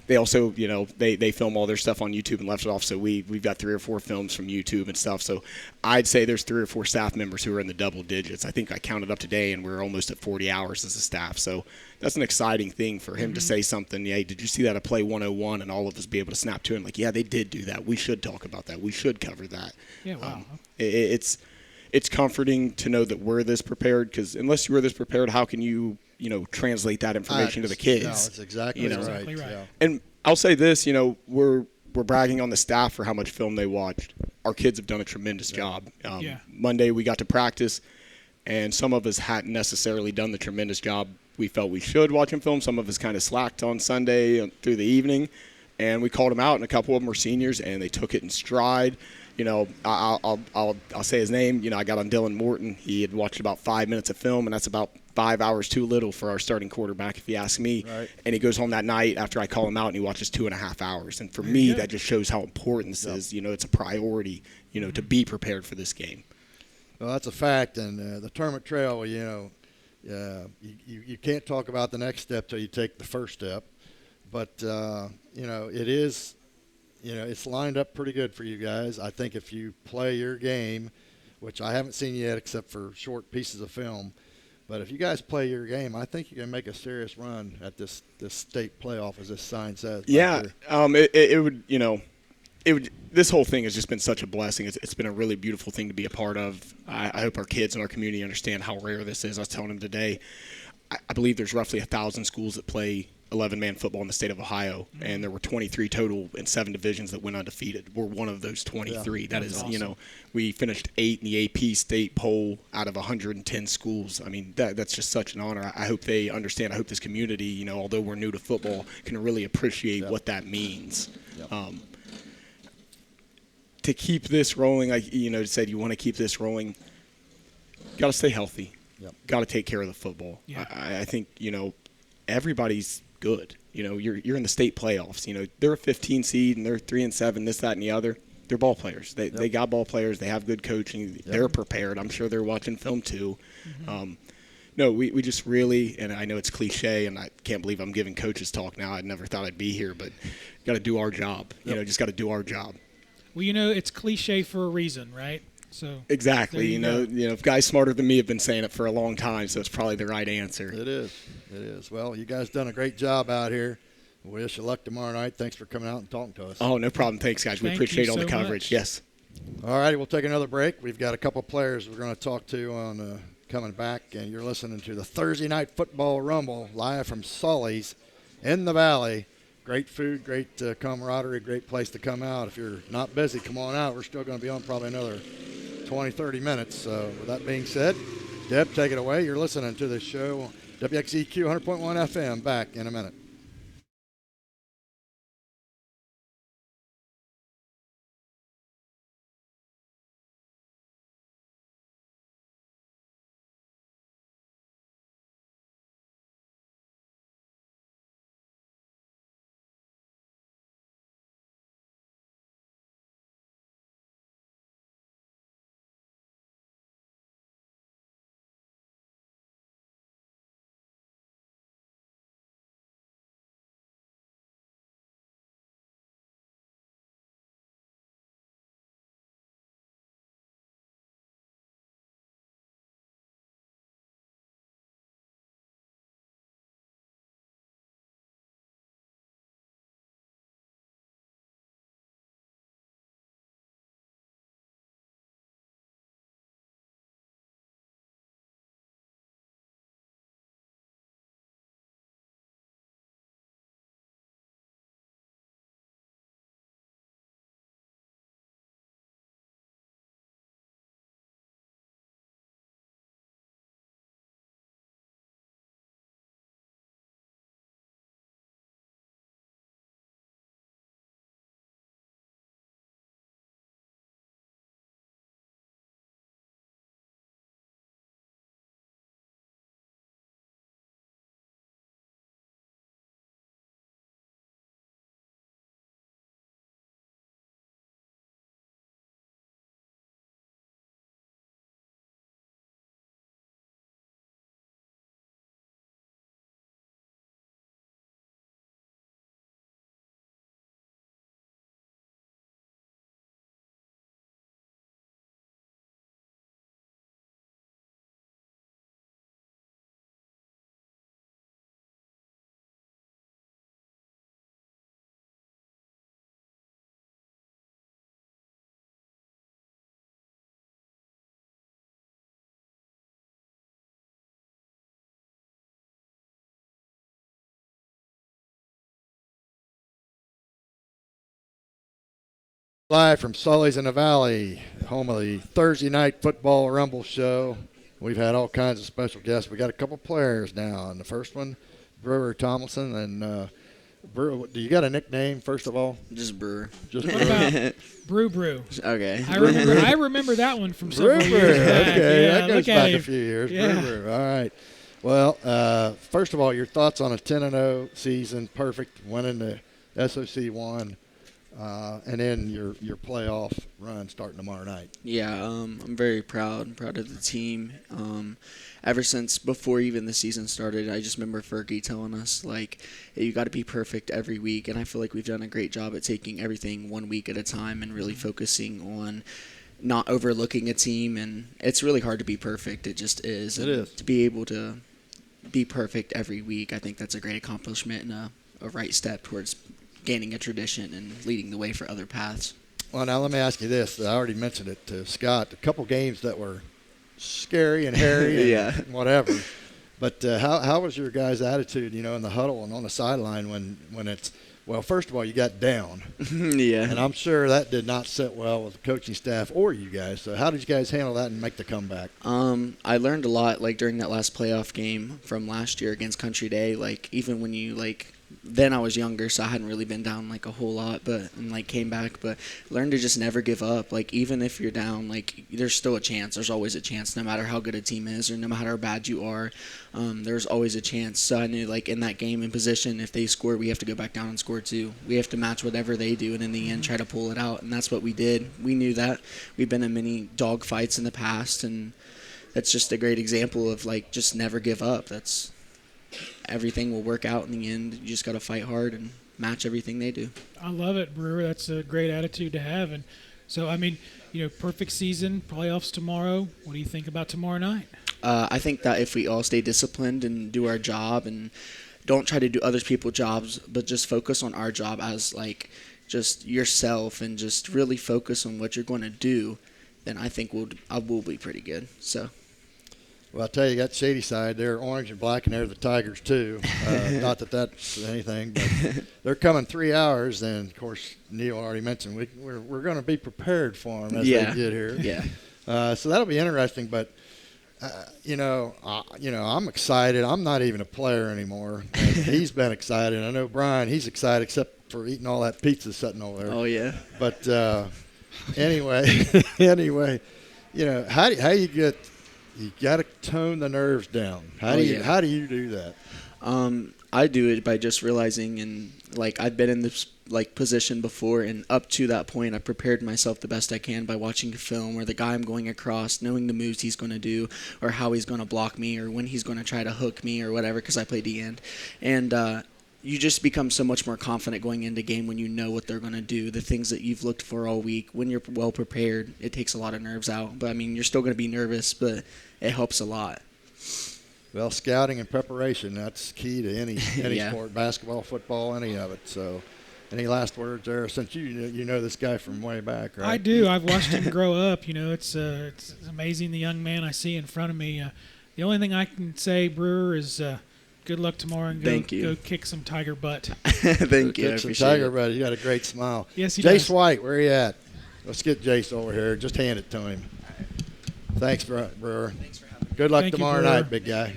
They also, they film all their stuff on YouTube and left it off. So we've got 3 or 4 films from YouTube and stuff. So I'd say there's 3 or 4 staff members who are in the double digits. I think I counted up today, and we're almost at 40 hours as a staff. So that's an exciting thing for him to say something. Yeah, did you see that at Play 101? And all of us be able to snap to him like, yeah, they did do that. We should talk about that. We should cover that. Yeah, wow. It's comforting to know that we're this prepared, because unless you were this prepared, how can you translate that information to the kids? No, that's exactly right. Yeah. And I'll say this, we're bragging on the staff for how much film they watched. Our kids have done a tremendous job. Monday we got to practice, and some of us hadn't necessarily done the tremendous job we felt we should watching film. Some of us kind of slacked on Sunday through the evening, and we called them out, and a couple of them were seniors, and they took it in stride. I'll say his name. I got on Dylan Morton. He had watched about 5 minutes of film, and that's about 5 hours too little for our starting quarterback, if you ask me. Right. And he goes home that night after I call him out, and he watches 2.5 hours. And for me, that just shows how important this is. It's a priority, to be prepared for this game. Well, that's a fact. And the tournament trail, you can't talk about the next step till you take the first step. But, it is – it's lined up pretty good for you guys. I think if you play your game, which I haven't seen yet except for short pieces of film, but if you guys play your game, I think you can make a serious run at this state playoff, as this sign says. Yeah, it would. This whole thing has just been such a blessing. It's been a really beautiful thing to be a part of. I hope our kids and our community understand how rare this is. I was telling them today, I believe there's roughly 1,000 schools that play 11-man football in the state of Ohio, and there were 23 total in 7 divisions that went undefeated. We're one of those 23. That is, awesome. We finished 8 in the AP state poll out of 110 schools. I mean, that's just such an honor. I hope they understand. I hope this community, although we're new to football, can really appreciate what that means. To keep this rolling, said you want to keep this rolling, got to stay healthy. Got to take care of the football. I think, everybody's good. You're in the state playoffs. They're a 15 seed and they're 3-7, this, that, and the other. They're ball players. They got ball players. They have good coaching. They're prepared. I'm sure they're watching film too. No, we just really, and I know it's cliche, and I can't believe I'm giving coaches talk now. I never thought I'd be here, but got to do our job. Just got to do our job. Well, it's cliche for a reason, right? So exactly. If guys smarter than me have been saying it for a long time, so it's probably the right answer. It is. Well, you guys done a great job out here. We wish you luck tomorrow night. Thanks for coming out and talking to us. Oh, no problem. Thanks, guys. We appreciate all the coverage. Much. Yes. All righty, we'll take another break. We've got a couple players we're going to talk to on coming back, and you're listening to the Thursday Night Football Rumble live from Sully's in the Valley. Great food, great camaraderie, great place to come out. If you're not busy, come on out. We're still going to be on probably another 20, 30 minutes. So with that being said, Deb, take it away. You're listening to this show, WXEQ 100.1 FM. Back in a minute. Live from Sully's in the Valley, home of the Thursday Night Football Rumble Show. We've had all kinds of special guests. We got a couple players now. And the first one, Brewer Tomlinson. And Brewer, do you got a nickname, first of all? Just Brewer. Just What Brewer. about Brew? Okay. I remember that one from several Brewer. years back. Okay, Yeah, that goes look at back a him. few years. Yeah. Brewer. All right. Well, first of all, your thoughts on a 10-0 season, perfect, winning the SOC1. And then your playoff run starting tomorrow night. Yeah, I'm very proud of the team. Ever since before even the season started, I just remember Fergie telling us, like, hey, you got to be perfect every week. And I feel like we've done a great job at taking everything 1 week at a time and really focusing on not overlooking a team. And it's really hard to be perfect. It just is. It And is. to be able to be perfect every week, I think that's a great accomplishment and a right step towards gaining a tradition and leading the way for other paths. Well, now let me ask you this. I already mentioned it to Scott. A couple games that were scary and hairy and Yeah. whatever. But how was your guys' attitude, in the huddle and on the sideline when it's, well, first of all, you got down. Yeah. And I'm sure that did not sit well with the coaching staff or you guys. So how did you guys handle that and make the comeback? I learned a lot, like, during that last playoff game from last year against Country Day. Like, even when you, like, then I was younger, so I hadn't really been down, like, a whole lot, and, like, came back. But learned to just never give up. Like, even if you're down, like, there's still a chance. There's always a chance, no matter how good a team is or no matter how bad you are. There's always a chance. So I knew, like, in that game in position, if they score, we have to go back down and score too. We have to match whatever they do, and in the end, try to pull it out. And that's what we did. We knew that. We've been in many dog fights in the past, and that's just a great example of, like, just never give up. That's everything will work out in the end. You just got to fight hard and match everything they do. I love it, Brewer. That's a great attitude to have. And so, I mean, perfect season, playoffs tomorrow. What do you think about tomorrow night? I think that if we all stay disciplined and do our job and don't try to do other people's jobs, but just focus on our job as, like, just yourself and just really focus on what you're going to do, then I think we'll be pretty good. So. Well, I'll tell you, got Shady Side. They're orange and black, and they're the Tigers, too. Not that that's anything, but they're coming 3 hours. And, of course, Neil already mentioned we're going to be prepared for them as they get here. Yeah. So that'll be interesting. But, I'm excited. I'm not even a player anymore. And he's been excited. I know Brian, he's excited except for eating all that pizza sitting over there. Oh, yeah. But anyway, how you get – you got to tone the nerves down. How do you do that? I do it by just realizing, and, like, I've been in this, like, position before, and up to that point I prepared myself the best I can by watching film or the guy I'm going across, knowing the moves he's going to do or how he's going to block me or when he's going to try to hook me or whatever, because I play D-end. And you just become so much more confident going into game when you know what they're going to do, the things that you've looked for all week. When you're well prepared, it takes a lot of nerves out. But, I mean, you're still going to be nervous, but it helps a lot. Well, scouting and preparation, that's key to any Yeah. sport, basketball, football, any of it. So any last words there? Since you know this guy from way back, right? I do. I've watched him grow up. It's amazing, the young man I see in front of me. The only thing I can say, Brewer, is good luck tomorrow and Thank you. go kick some Tiger butt. Thank you. I Kick some appreciate Tiger, it. buddy. You got a great smile. Yes, he Jace does. White, where you at? Let's get Jace over here. Just hand it to him. Thanks, Brewer. Thanks for having me. Good luck Thank you, tomorrow Brewer. night, big guy.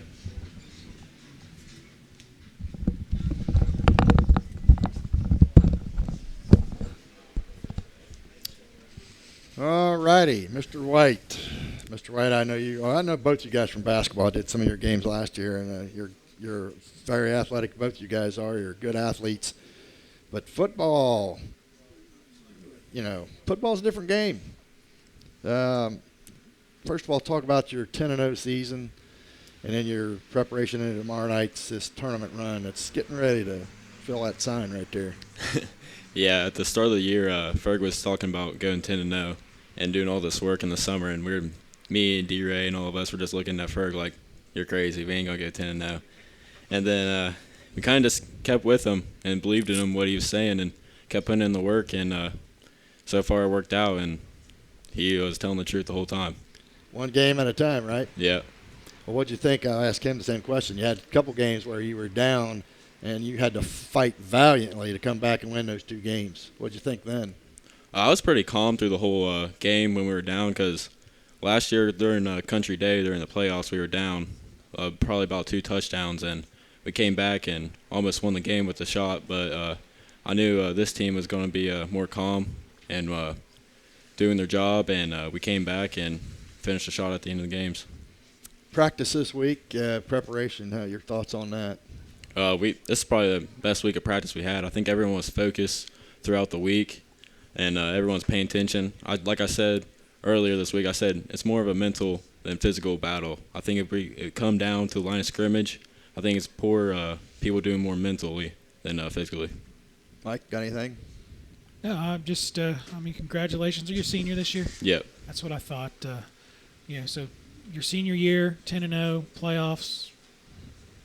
All righty, Mr. White. Mr. White, I know you. Well, I know both you guys from basketball. I did some of your games last year, and you're very athletic. Both you guys are. You're good athletes. But football, football's a different game. First of all, talk about your 10-0 season, and then your preparation into tomorrow night's this tournament run. It's getting ready to fill that sign right there. Yeah, at the start of the year, Ferg was talking about going 10-0 and doing all this work in the summer, and me and D-Ray and all of us were just looking at Ferg like, you're crazy, we ain't going to go 10-0. And then we kind of just kept with him and believed in him, what he was saying, and kept putting in the work, and so far it worked out, and he was telling the truth the whole time. One game at a time, right? Yeah. Well, what'd you think? I'll ask him the same question. You had a couple games where you were down, and you had to fight valiantly to come back and win those two games. What'd you think then? I was pretty calm through the whole game when we were down because last year during Country Day, during the playoffs, we were down probably about 2 touchdowns, and we came back and almost won the game with the shot. But I knew this team was going to be more calm and doing their job, and we came back and finished the shot at the end of the games. Practice this week, preparation. Your thoughts on that? This is probably the best week of practice we had. I think everyone was focused throughout the week, and everyone's paying attention. Like I said earlier this week, I said it's more of a mental than physical battle. I think if it come down to the line of scrimmage, I think it's poor people doing more mentally than physically. Mike, got anything? No, I'm just. I mean, congratulations. Are you a senior this year? Yep. That's what I thought. So your senior year, 10-0, playoffs.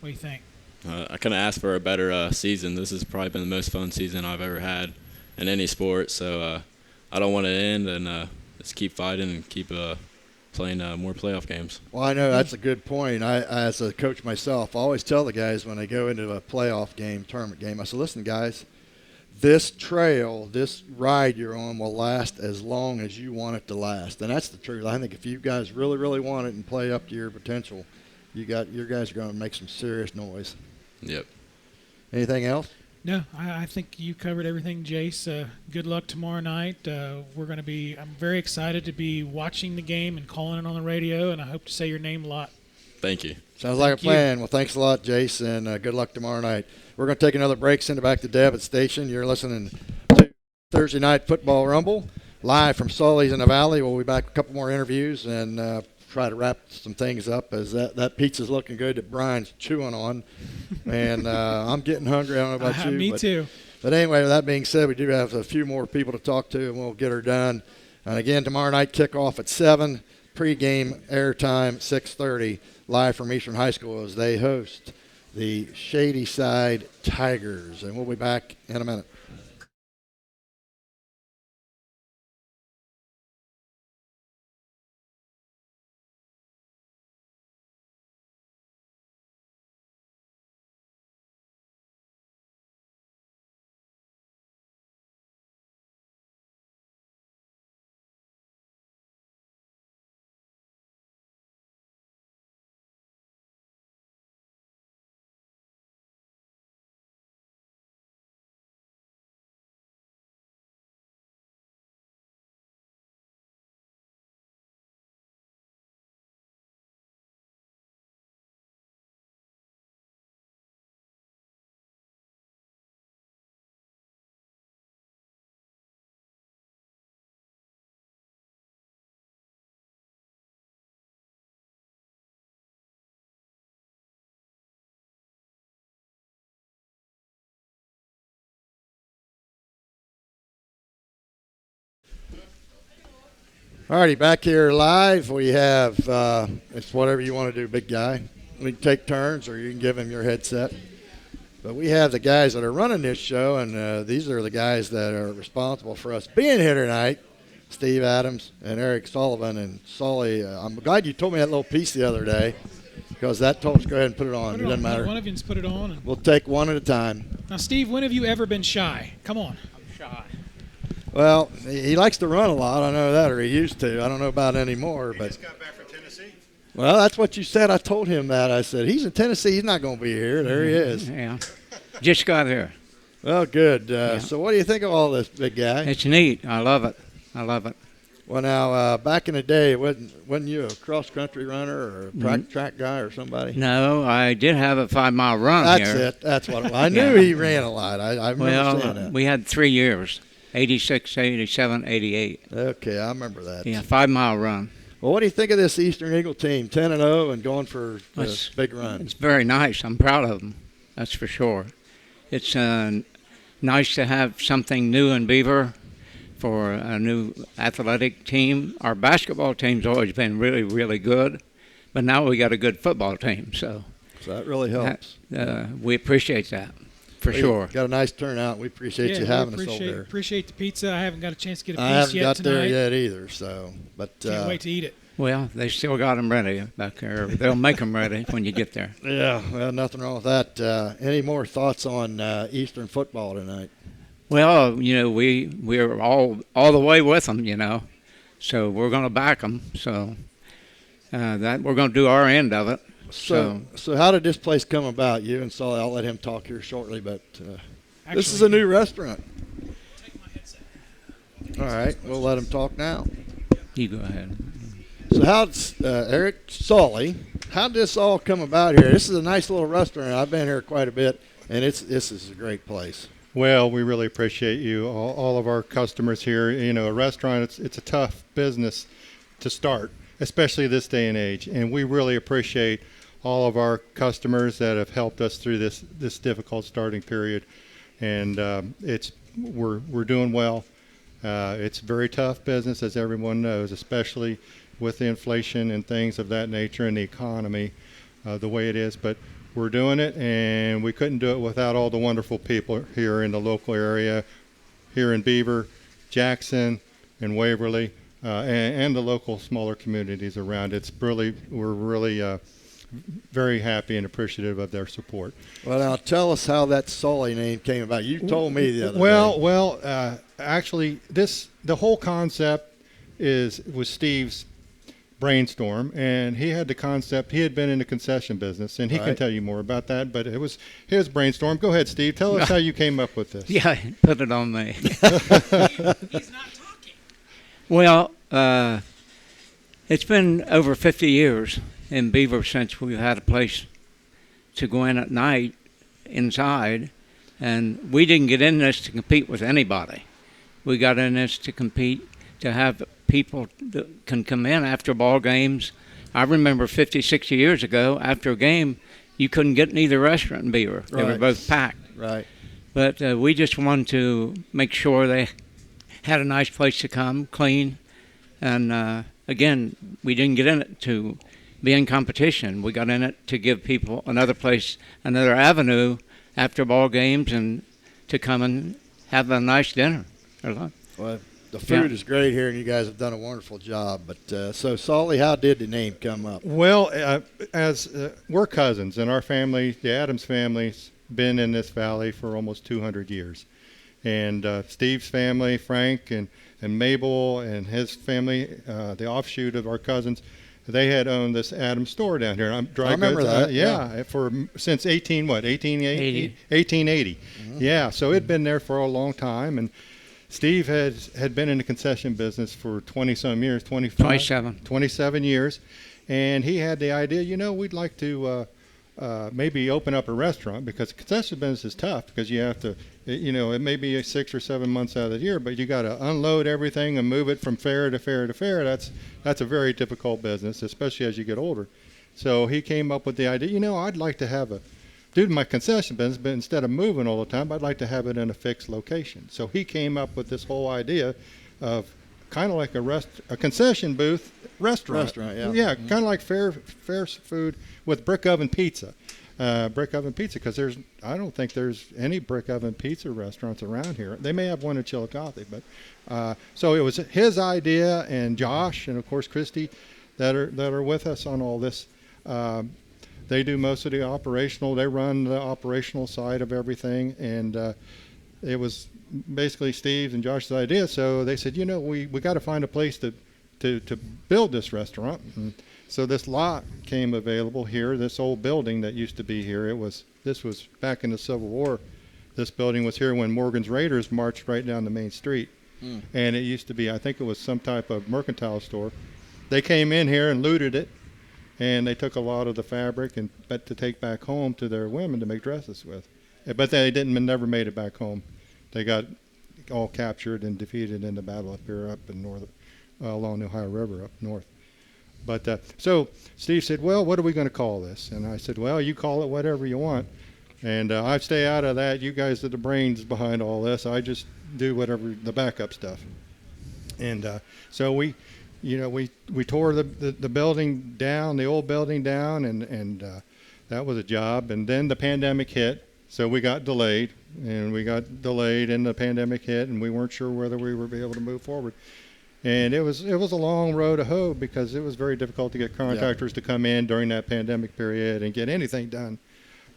What do you think? I couldn't ask for a better season. This has probably been the most fun season I've ever had in any sport. So I don't want it to end, and let's keep fighting and keep playing more playoff games. Well, I know that's a good point. I, as a coach myself, I always tell the guys when they go into a playoff game, tournament game, I say, listen, guys, this trail, this ride you're on will last as long as you want it to last. And that's the truth. I think if you guys really, really want it and play up to your potential, your guys are going to make some serious noise. Yep. Anything else? No, I think you covered everything, Jace. Good luck tomorrow night. I'm very excited to be watching the game and calling it on the radio, and I hope to say your name a lot. Thank you. Sounds like a plan. Well, thanks a lot, Jace, and good luck tomorrow night. We're going to take another break, send it back to Deb at station. You're listening to Thursday Night Football Rumble, live from Sully's in the Valley. We'll be back with a couple more interviews and try to wrap some things up as that pizza's looking good that Brian's chewing on. And I'm getting hungry. I don't know about you. Me too. But anyway, with that being said, we do have a few more people to talk to, and we'll get her done. And again, tomorrow night, kickoff at 7, pregame airtime 6:30, live from Eastern High School as they host the Shady Side Tigers. And we'll be back in a minute. All righty, back here live. We have, it's whatever you want to do, big guy. We can take turns or you can give him your headset. But we have the guys that are running this show, and these are the guys that are responsible for us being here tonight. Steve Adams and Eric Sullivan and Sully. I'm glad you told me that little piece the other day because that told us go ahead and put it on. It doesn't matter. One of you put it on. We'll take one at a time. Now, Steve, when have you ever been shy? Come on. I'm shy. Well, he likes to run a lot. I know that, or he used to. I don't know about anymore. But Just got back from Tennessee. well, that's what you said. I told him that. I said, he's in Tennessee. He's not going to be here. There he is. Yeah. Just got here. Well, good. So what do you think of all this, big guy? It's neat. I love it. I love it. Well, now, back in the day, wasn't you a cross-country runner or a track guy or somebody? No, I did have a 5-mile run That's here. it. That's what I knew. He ran a lot. I remember saying that. We had 3 years, 86, 87, 88. Okay, I remember that. Yeah, 5-mile run. Well, what do you think of this Eastern Eagle team, 10-0 and going for this big run? It's very nice. I'm proud of them. That's for sure. It's nice to have something new in Beaver for a new athletic team. Our basketball team's always been really, really good, but now we got a good football team. So that really helps. We appreciate that, for sure. Got a nice turnout. We appreciate you having us over there. Appreciate the pizza. I haven't got a chance to get a piece I haven't yet got tonight. there yet either. So, but can't wait to eat it. Well, they still got them ready back there. They'll make them ready when you get there. Yeah, well, nothing wrong with that. Any more thoughts on Eastern football tonight? Well, we're all the way with them, so we're going to back them. So that we're going to do our end of it. So how did this place come about? You and Sully, I'll let him talk here shortly, but this is Actually, a new restaurant. All right, we'll let him talk now. You go ahead. So how's Eric Sully? How did this all come about here? This is a nice little restaurant. I've been here quite a bit, and this is a great place. Well, we really appreciate you, all of our customers here. A restaurant, it's a tough business to start, especially this day and age. And we really appreciate all of our customers that have helped us through this difficult starting period. And we're doing well. It's a very tough business, as everyone knows, especially with the inflation and things of that nature and the economy the way it is. But we're doing it, and we couldn't do it without all the wonderful people here in the local area, here in Beaver, Jackson, and Waverly, and the local smaller communities around. We're really very happy and appreciative of their support. Well, now tell us how that Sully name came about. You told me the other day. Well, actually, the whole concept was Steve's brainstorm, and he had the concept. He had been in the concession business, and he can tell you more about that, but it was his brainstorm. Go ahead, Steve. Tell us how you came up with this. Yeah, put it on me. He's not talking. Well, it's been over 50 years in Beaver since we've had a place to go in at night inside, and we didn't get in this to compete with anybody. We got in this to compete, to have people that can come in after ball games. I remember 50, 60 years ago, after a game, you couldn't get in either restaurant in Beaver. They were both packed. Right. But we just wanted to make sure they had a nice place to come, clean. And again, we didn't get in it to be in competition. We got in it to give people another place, another avenue after ball games, and to come and have a nice dinner. Well, the food is great here, and you guys have done a wonderful job. But so, Sully, how did the name come up? Well, as we're cousins, and our family, the Adams family's been in this valley for almost 200 years. And Steve's family, Frank and Mabel and his family, the offshoot of our cousins, they had owned this Adams store down here. I remember that. Since 1880. Mm-hmm. Yeah, so it'd been there for a long time, and Steve had been in the concession business for 20-some years, 27 years, and he had the idea, we'd like to maybe open up a restaurant, because the concession business is tough, because you have to, it may be 6 or 7 months out of the year, but you got to unload everything and move it from fair to fair to fair. That's a very difficult business, especially as you get older. So he came up with the idea, I'd like to have due to my concession business, but instead of moving all the time, I'd like to have it in a fixed location. So he came up with this whole idea of kind of like a concession booth restaurant. Yeah, kind of like fair food with brick oven pizza. Because I don't think there's any brick oven pizza restaurants around here. They may have one in Chillicothe, but so it was his idea, and Josh and of course Christy that are with us on all this. They do most of the operational. They run the operational side of everything, and it was basically Steve's and Josh's idea. So they said, we got to find a place to build this restaurant. And so this lot came available here. This old building that used to be here. This was back in the Civil War. This building was here when Morgan's Raiders marched right down the main street, and it used to be, I think it was some type of mercantile store. They came in here and looted it. And they took a lot of the fabric to take back home to their women to make dresses with. But they never made it back home. They got all captured and defeated in the battle up here up in north, along the Ohio River up north. But so Steve said, well, what are we going to call this? And I said, well, you call it whatever you want. And I stay out of that. You guys are the brains behind all this. I just do whatever, the backup stuff. And so we tore the building down, the old building down, and that was a job. And then the pandemic hit, so we got delayed, and the pandemic hit, and we weren't sure whether we would be able to move forward. And it was a long road to hoe, because it was very difficult to get contractors to come in during that pandemic period and get anything done.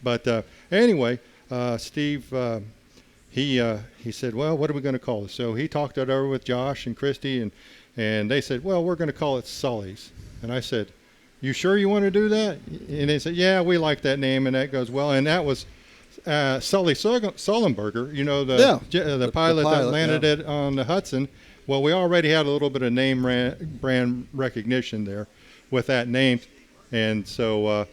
But anyway, Steve he said, well, what are we going to call it? So he talked it over with Josh and Christy, and they said, well, we're going to call it Sully's. And I said, you sure you want to do that? And they said, yeah, we like that name. And that goes well. And that was Sully Sullenberger, the pilot that landed it on the Hudson. Well, we already had a little bit of name brand recognition there with that name. And so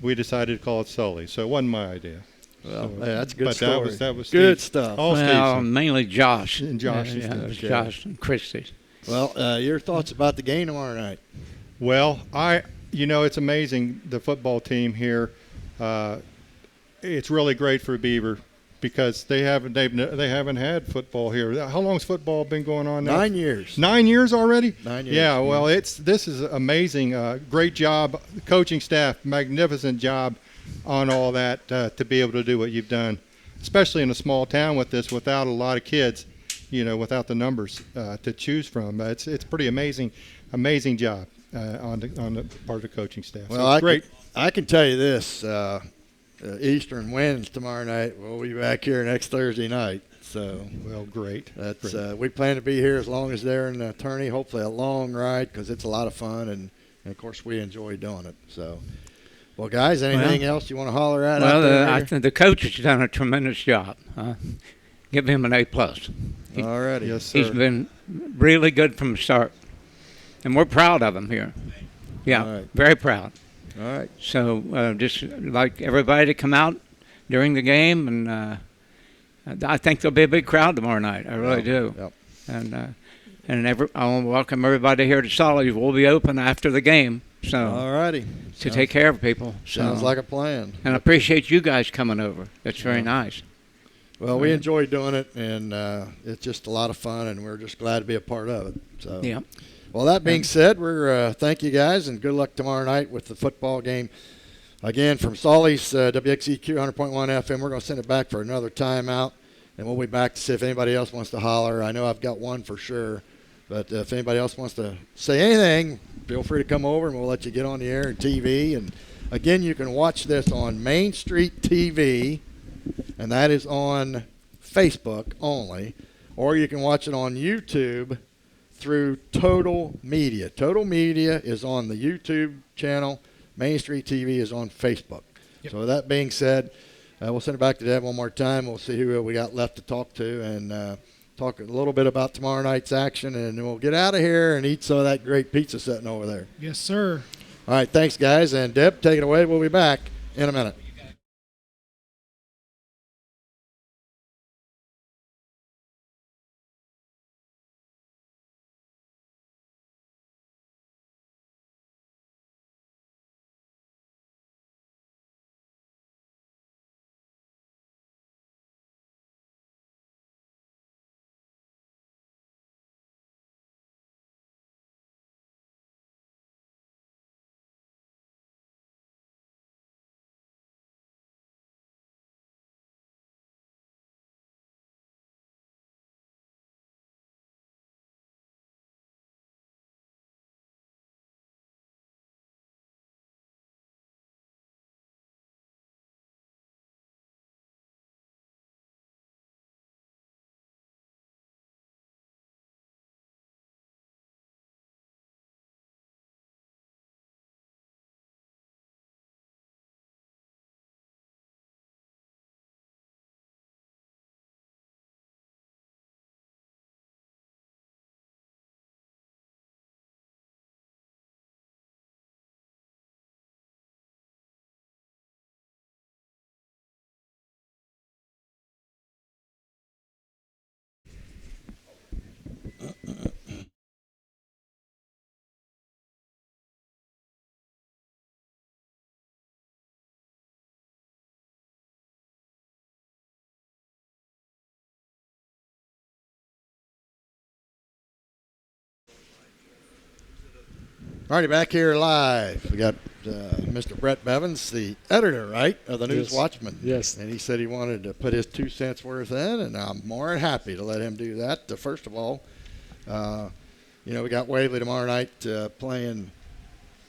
we decided to call it Sully. So it wasn't my idea. Well, that's a good but story. That was good Steve. stuff. All well, Steve's. mainly Josh. And Josh. Yeah, it was Josh and Christy. Well, your thoughts about the game tomorrow night? Well, it's amazing, the football team here. It's really great for Beaver because they haven't had football here. How long's football been going on now? 9 years. 9 years already? 9 years. Yeah, well, this is amazing. Great job, coaching staff, magnificent job on all that to be able to do what you've done, especially in a small town with this, without a lot of kids, without the numbers to choose from. It's pretty amazing job on the part of the coaching staff. Well, so great. I can tell you this: Eastern wins tomorrow night. We'll be back here next Thursday night. So, well, great. That's great. We plan to be here as long as they're an attorney. Hopefully, a long ride because it's a lot of fun, and of course, we enjoy doing it. So. Well, guys, anything else you want to holler at? Well, I think the coach has done a tremendous job. Give him an A+. All righty. Yes, sir. He's been really good from the start, and we're proud of him here. Yeah, All right. very proud. All right. So just like everybody to come out during the game, and I think there'll be a big crowd tomorrow night. I really do. Yep. And I want to welcome everybody here to Sully's. We'll be open after the game. So All righty. to take care of people. Sounds like a plan. And I appreciate you guys coming over. That's very nice. Well, we enjoy doing it, and it's just a lot of fun, and we're just glad to be a part of it. So, Yeah. Well, that being said, we're thank you guys, and good luck tomorrow night with the football game. Again, from Sully's WXEQ 100.1 FM, we're going to send it back for another timeout, and we'll be back to see if anybody else wants to holler. I know I've got one for sure, but if anybody else wants to say anything, feel free to come over, and we'll let you get on the air and TV. And again, you can watch this on Main Street TV, and that is on Facebook only, or you can watch it on YouTube through Total Media. Total Media is on the YouTube channel. Main Street TV is on Facebook. Yep. So with that being said, we'll send it back to Deb one more time. We'll see who we got left to talk to, and talk a little bit about tomorrow night's action, and then we'll get out of here and eat some of that great pizza sitting over there. Yes, sir. All right, thanks, guys. And Deb, take it away. We'll be back in a minute. All righty, back here live. We got Mr. Brett Bevins, the editor, right, of the News Watchman. Yes. And he said he wanted to put his 2 cents worth in, and I'm more than happy to let him do that. First of all, we got Waverly tomorrow night playing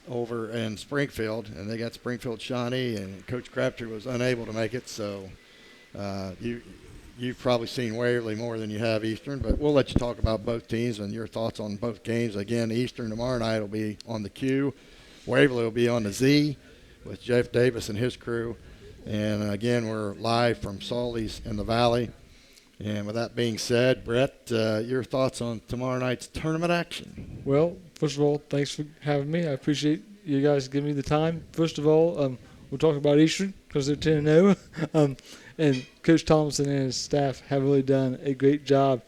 over in Springfield, and they got Springfield Shawnee, and Coach Crabtree was unable to make it, so you've probably seen Waverly more than you have Eastern, but we'll let you talk about both teams and your thoughts on both games. Again, Eastern tomorrow night will be on the Q. Waverly will be on the Z with Jeff Davis and his crew. And again, we're live from Salty's in the Valley. And with that being said, Brett, your thoughts on tomorrow night's tournament action? Well, first of all, thanks for having me. I appreciate you guys giving me the time. First of all, we'll talk about Eastern because they're 10-0. And Coach Thompson and his staff have really done a great job.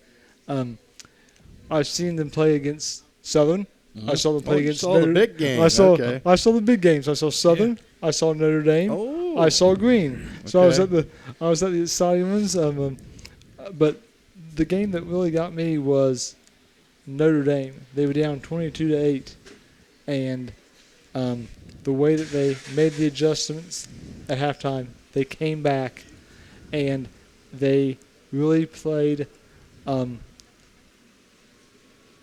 I've seen them play against Southern. Mm-hmm. I saw them play against the big games. I saw the big games. I saw Southern. Yeah. I saw Notre Dame. Oh. I saw Green. So Okay. I was at the exciting ones. But the game that really got me was Notre Dame. They were down 22-8, and the way that they made the adjustments at halftime, they came back, and they really played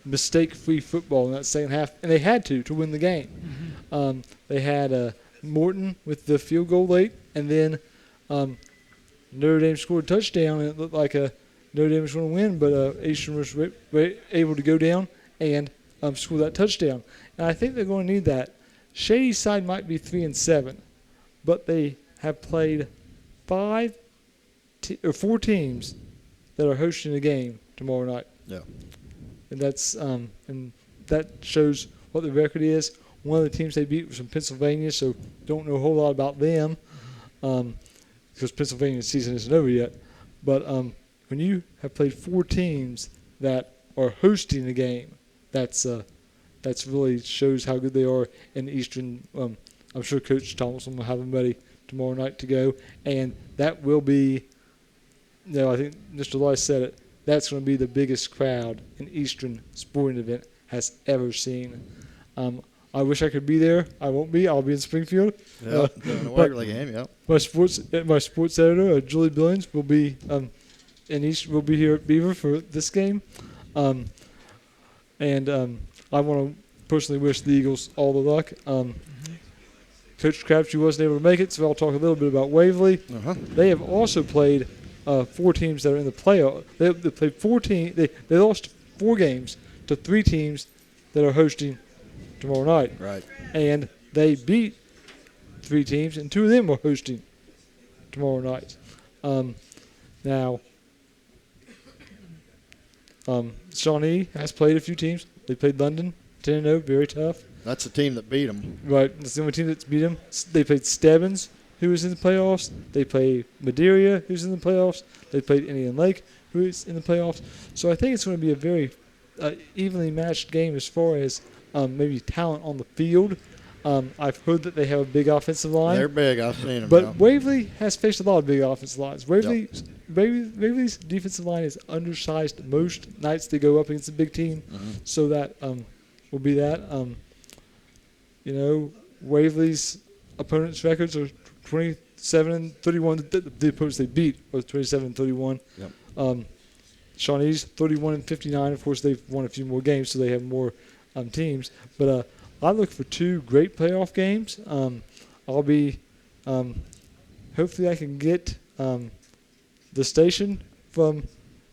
mistake-free football in that second half, and they had to win the game. Mm-hmm. They had Morton with the field goal late, and then Notre Dame scored a touchdown, and it looked like Notre Dame was going to win, but Eastern was able to go down and score that touchdown. And I think they're going to need that. Shady Side might be 3-7, but they have played 4 teams that are hosting a game tomorrow night. Yeah. And that's and that shows what the record is. One of the teams they beat was from Pennsylvania, so don't know a whole lot about them because Pennsylvania's season isn't over yet. But when you have played 4 teams that are hosting a game, that's really shows how good they are in Eastern. I'm sure Coach Thompson will have them ready tomorrow night to go, and that will be. I think Mr. Lice said it. That's going to be the biggest crowd an Eastern sporting event has ever seen. I wish I could be there. I won't be. I'll be in Springfield. Yeah, doing a Waverly game. Yep. My sports editor, Julie Billings, will be will be here at Beaver for this game, and I want to personally wish the Eagles all the luck. Coach Crabtree wasn't able to make it, so I'll talk a little bit about Waverly. Uh-huh. They have also played 4 teams that are in the playoff. They played 4 teams. They lost 4 games to 3 teams that are hosting tomorrow night. Right. And they beat 3 teams, and 2 of them are hosting tomorrow night. Now, Shawnee has played a few teams. They played London, 10-0, very tough. That's the team that beat them. Right, that's the only team that's beat them. They played Stebbins, who was in the playoffs. They played Madeira, who's in the playoffs. They played Indian Lake, who is in the playoffs. So I think it's going to be a very evenly matched game as far as maybe talent on the field. I've heard that they have a big offensive line. They're big. I've seen them. But yeah. Waverly has faced a lot of big offensive lines. Waverly's defensive line is undersized most nights they go up against a big team. Mm-hmm. So that will be that. Waverly's opponents' records are 27-31. The opponents they beat are 27-31. Yep. Shawnee's 31-59. Of course, they've won a few more games, so they have more teams. But I look for 2 great playoff games. I'll be hopefully I can get the station from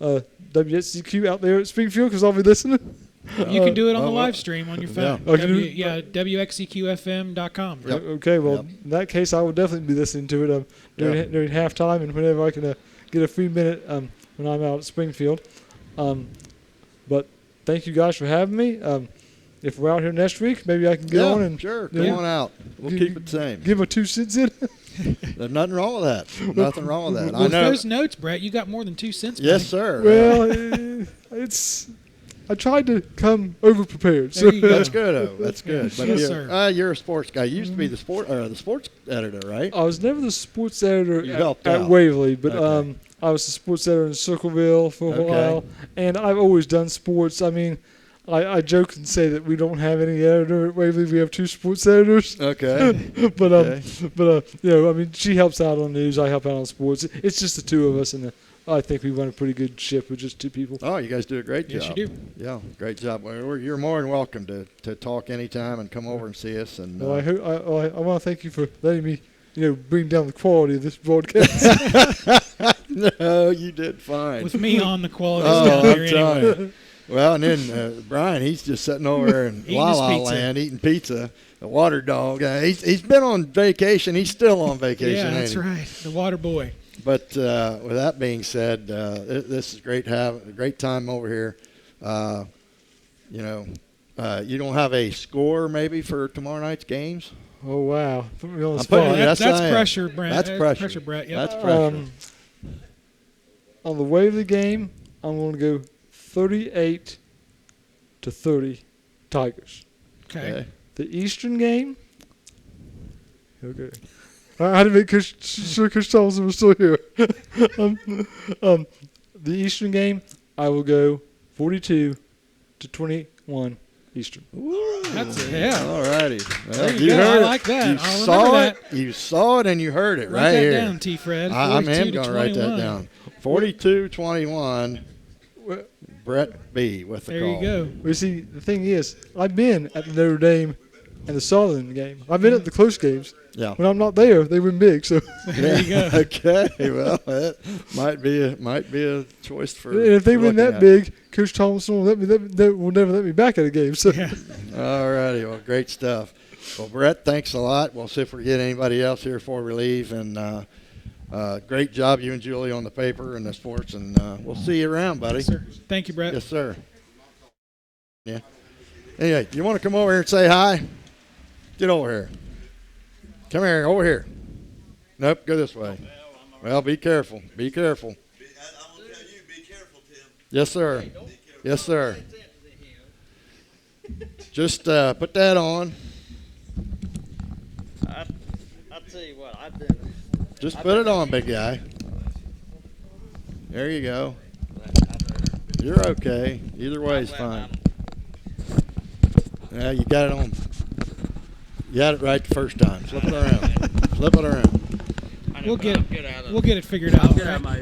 WSCQ out there at Springfield because I'll be listening. You can do it on the live stream on your phone. Yeah. WXCQFM.com. Yep. Okay, well, in that case, I will definitely be listening to it during halftime and whenever I can get a free minute when I'm out at Springfield. But thank you guys for having me. If we're out here next week, maybe I can get on and sure, come on out. We'll keep it the same. Give my 2 cents in. There's nothing wrong with that. Nothing wrong with that. With those notes, Brett, you got more than 2 cents. Yes, sir. Well, I tried to come over prepared. So. That's good, though. That's good. But yes, sir. You're a sports guy. You used to be the sports editor, right? I was never the sports editor helped at out. Waverly, but Okay. I was the sports editor in Circleville for a while, and I've always done sports. I mean, I joke and say that we don't have any editor at Waverly. We have 2 sports editors. Okay. I mean, she helps out on news. I help out on sports. It's just the 2 of us, and I think we run a pretty good ship with just 2 people. Oh, you guys do a great job. Yes, you do. Yeah, great job. Well, you're more than welcome to talk anytime and come over and see us. And Well, I want to thank you for letting me, bring down the quality of this broadcast. No, you did fine. With me on, the quality Oh, down I'm there telling anyway. you. Well, and then Brian, he's just sitting over there in Eating La his La pizza. Land eating pizza. The water dog. He's been on vacation. He's still on vacation. Yeah, that's ain't he? right. The water boy. But with that being said, this is great. Have a great time over here. You don't have a score maybe for tomorrow night's games? Oh wow! Put me on the I'm spot. putting you- That's I am. pressure, Brent. That's pressure. Brett. Yep. That's pressure. On the way of the game, I'm going to go 38-30 Tigers. Okay. The Eastern game. Okay. I had to make sure Coach Thompson was still here. The Eastern game, I will go 42-21 Eastern. That's it. Yeah. All righty. There you go. I like that. You I'll saw remember it. You saw it and you heard it Write right that here. down, T. Fred. I am 42 going to write that 21. down. 42-21. Brett B. with the There call. you go. Well, see, the thing is, I've been at the Notre Dame and the Southern game. I've been at the close games. Yeah. When I'm not there, they win big. So There you go. Okay. Well, that might be a choice for. and if they win looking that at. big, Coach Thompson will never let me back at a game. So Yeah. All righty. Well, great stuff. Well, Brett, thanks a lot. We'll see if we get anybody else here before we leave. And great job, you and Julie, on the paper and the sports. And we'll see you around, buddy. Yes, sir. Thank you, Brett. Yes, sir. Yeah. Anyway, you want to come over here and say hi? Get over here. Come here, over here. Nope, go this way. Well, be careful. Be careful. I'm going to tell you, be careful, Tim. Yes, sir. Yes, sir. Just put that on. I'll tell you what, I've been. Just put it on, big guy. There you go. You're okay. Either way is fine. Yeah, you got it on. You got it right the first time. Flip it around. Flip it around. We'll get it figured out. Get out my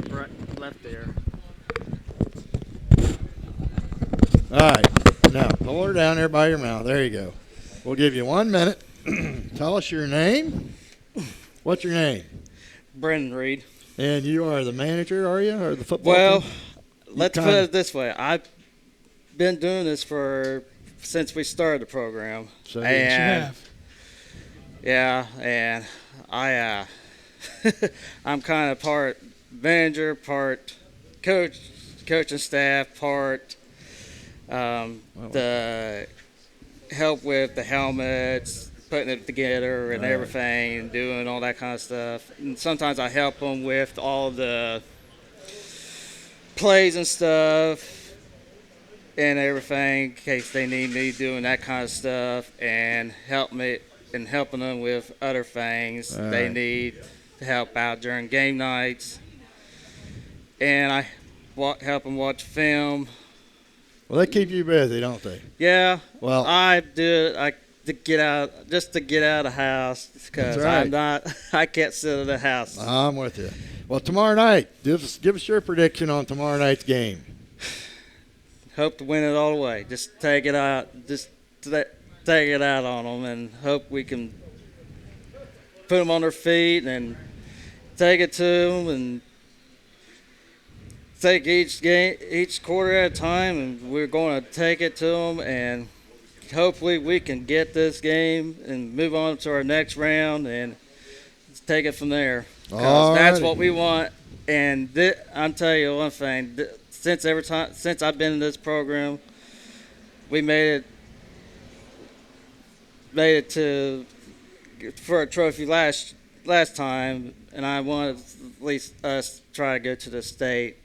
left ear. All right. Now, pull her down there by your mouth. There you go. We'll give you 1 minute. Tell us your name. What's your name? Brendan Reed. And you are the manager, are you, or the football Well, team? let's put it this way. I've been doing this since we started the program. So and yeah, and I I'm kind of part manager, part coaching staff, part the help with the helmets, putting it together and everything, and doing all that kind of stuff. And sometimes I help them with all the plays and stuff and everything in case they need me doing that kind of stuff, and helping them with other things they need to help out during game nights. And I help them watch film. Well, they keep you busy, don't they? Yeah. Well, I do. To get out of the house, because right. I can't sit in the house. I'm with you. Well, tomorrow night, give us your prediction on tomorrow night's game. Hope to win it all the way. Just take it out. Just take it out on them, and hope we can put them on their feet and take it to them, and take each quarter at a time, and we're going to take it to them, and hopefully we can get this game and move on to our next round and take it from there. That's what we want. And I'm telling you one thing: since I've been in this program, we made it for a trophy last time, and I want at least us try to go to the state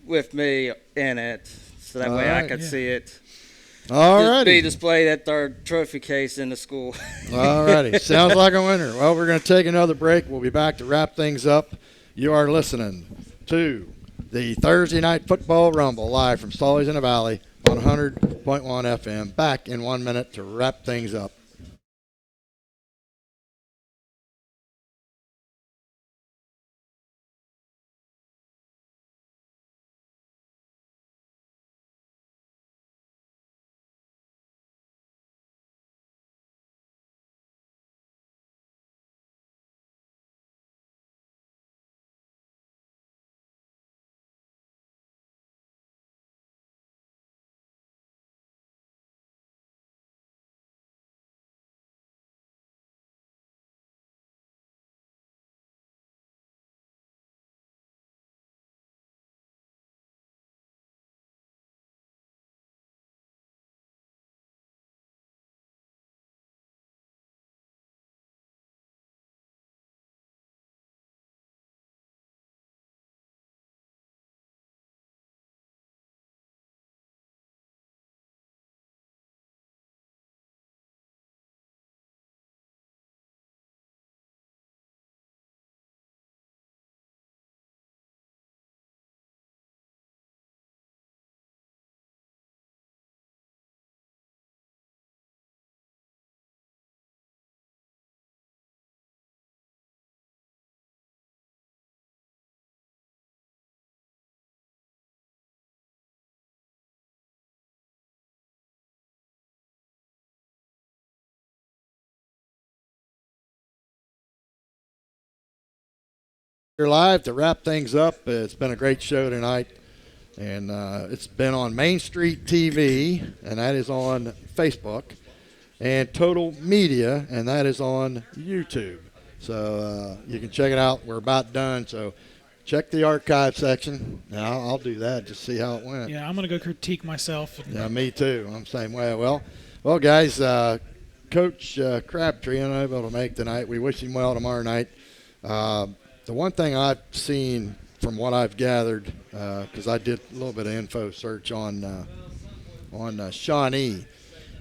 with me in it, so that way I can see it. All righty. Be displayed at our trophy case in the school. All righty. Sounds like a winner. Well, we're going to take another break. We'll be back to wrap things up. You are listening to the Thursday Night Football Rumble live from Stollies in the Valley on 100.1 FM. Back in 1 minute to wrap things up. We're live to wrap things up. It's been a great show tonight, and it's been on Main Street TV, and that is on Facebook, and Total Media, and that is on YouTube. So you can check it out. We're about done, so check the archive section. Now I'll do that, just see how it went. Yeah, I'm going to go critique myself. Yeah, me too. I'm the same way. Well, guys, Coach Crabtree unable to make tonight. We wish him well tomorrow night. The one thing I've seen from what I've gathered, because I did a little bit of info search on Shawnee,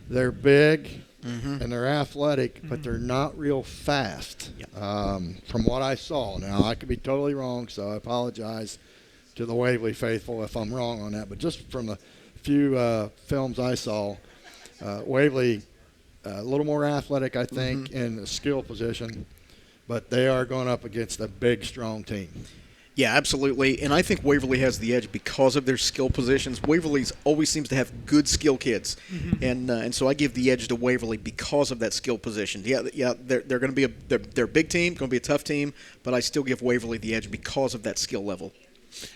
they're big and they're athletic, but they're not real fast. From what I saw. Now, I could be totally wrong, so I apologize to the Waverly faithful if I'm wrong on that. But just from the few films I saw, Waverly a little more athletic, I think, in the skill position, but they are going up against a big, strong team. Yeah, absolutely. And I think Waverly has the edge because of their skill positions. Waverly's always seems to have good skill kids, and so I give the edge to Waverly because of that skill position. Yeah, they're going to be they're a big team, going to be a tough team, but I still give Waverly the edge because of that skill level.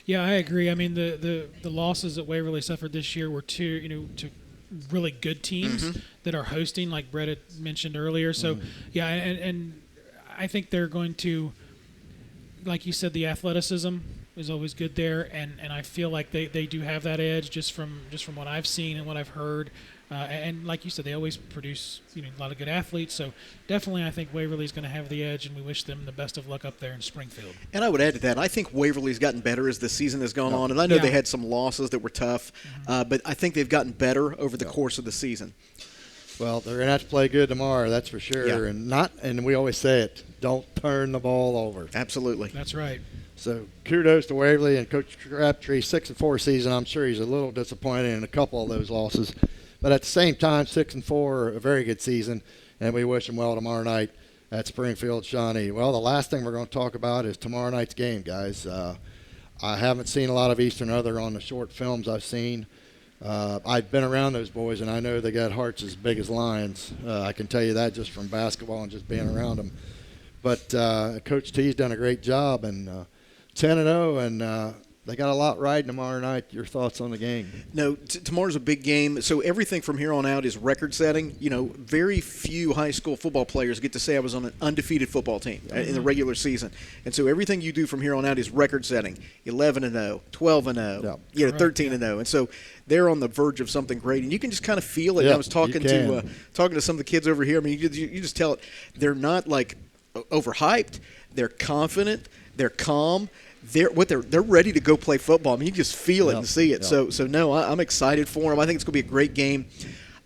Yeah, I agree. I mean, the losses that Waverly suffered this year were to really good teams that are hosting, like Brett had mentioned earlier. So yeah, and I think they're going to. Like you said, the athleticism is always good there, and I feel like they do have that edge just from what I've seen and what I've heard. And like you said, they always produce a lot of good athletes. So definitely, I think Waverly's going to have the edge, and we wish them the best of luck up there in Springfield. And I would add to that, I think Waverly's gotten better as the season has gone on. And I know they had some losses that were tough, but I think they've gotten better over the course of the season. Well, they're going to have to play good tomorrow, that's for sure. Yeah. And we always say it, don't turn the ball over. Absolutely. That's right. So kudos to Waverly and Coach Crabtree, 6-4 season. I'm sure he's a little disappointed in a couple of those losses. But at the same time, 6-4, a very good season, and we wish him well tomorrow night at Springfield Shawnee. Well, the last thing we're going to talk about is tomorrow night's game, guys. I haven't seen a lot of Eastern other on the short films I've seen. I've been around those boys, and I know they got hearts as big as lions. I can tell you that just from basketball and just being around them. But Coach T's done a great job, and 10-0, and they got a lot riding tomorrow night. Your thoughts on the game? No, tomorrow's a big game. So everything from here on out is record-setting. Very few high school football players get to say I was on an undefeated football team in the regular season. And so everything you do from here on out is record-setting. 11-0, 12-0, 13-0. And so they're on the verge of something great, and you can just kind of feel it. I was talking to some of the kids over here. I mean, you just tell it. They're not like overhyped. They're confident. They're calm. They're ready to go play football. I mean, you just feel it and see it. So no, I'm excited for them. I think it's going to be a great game.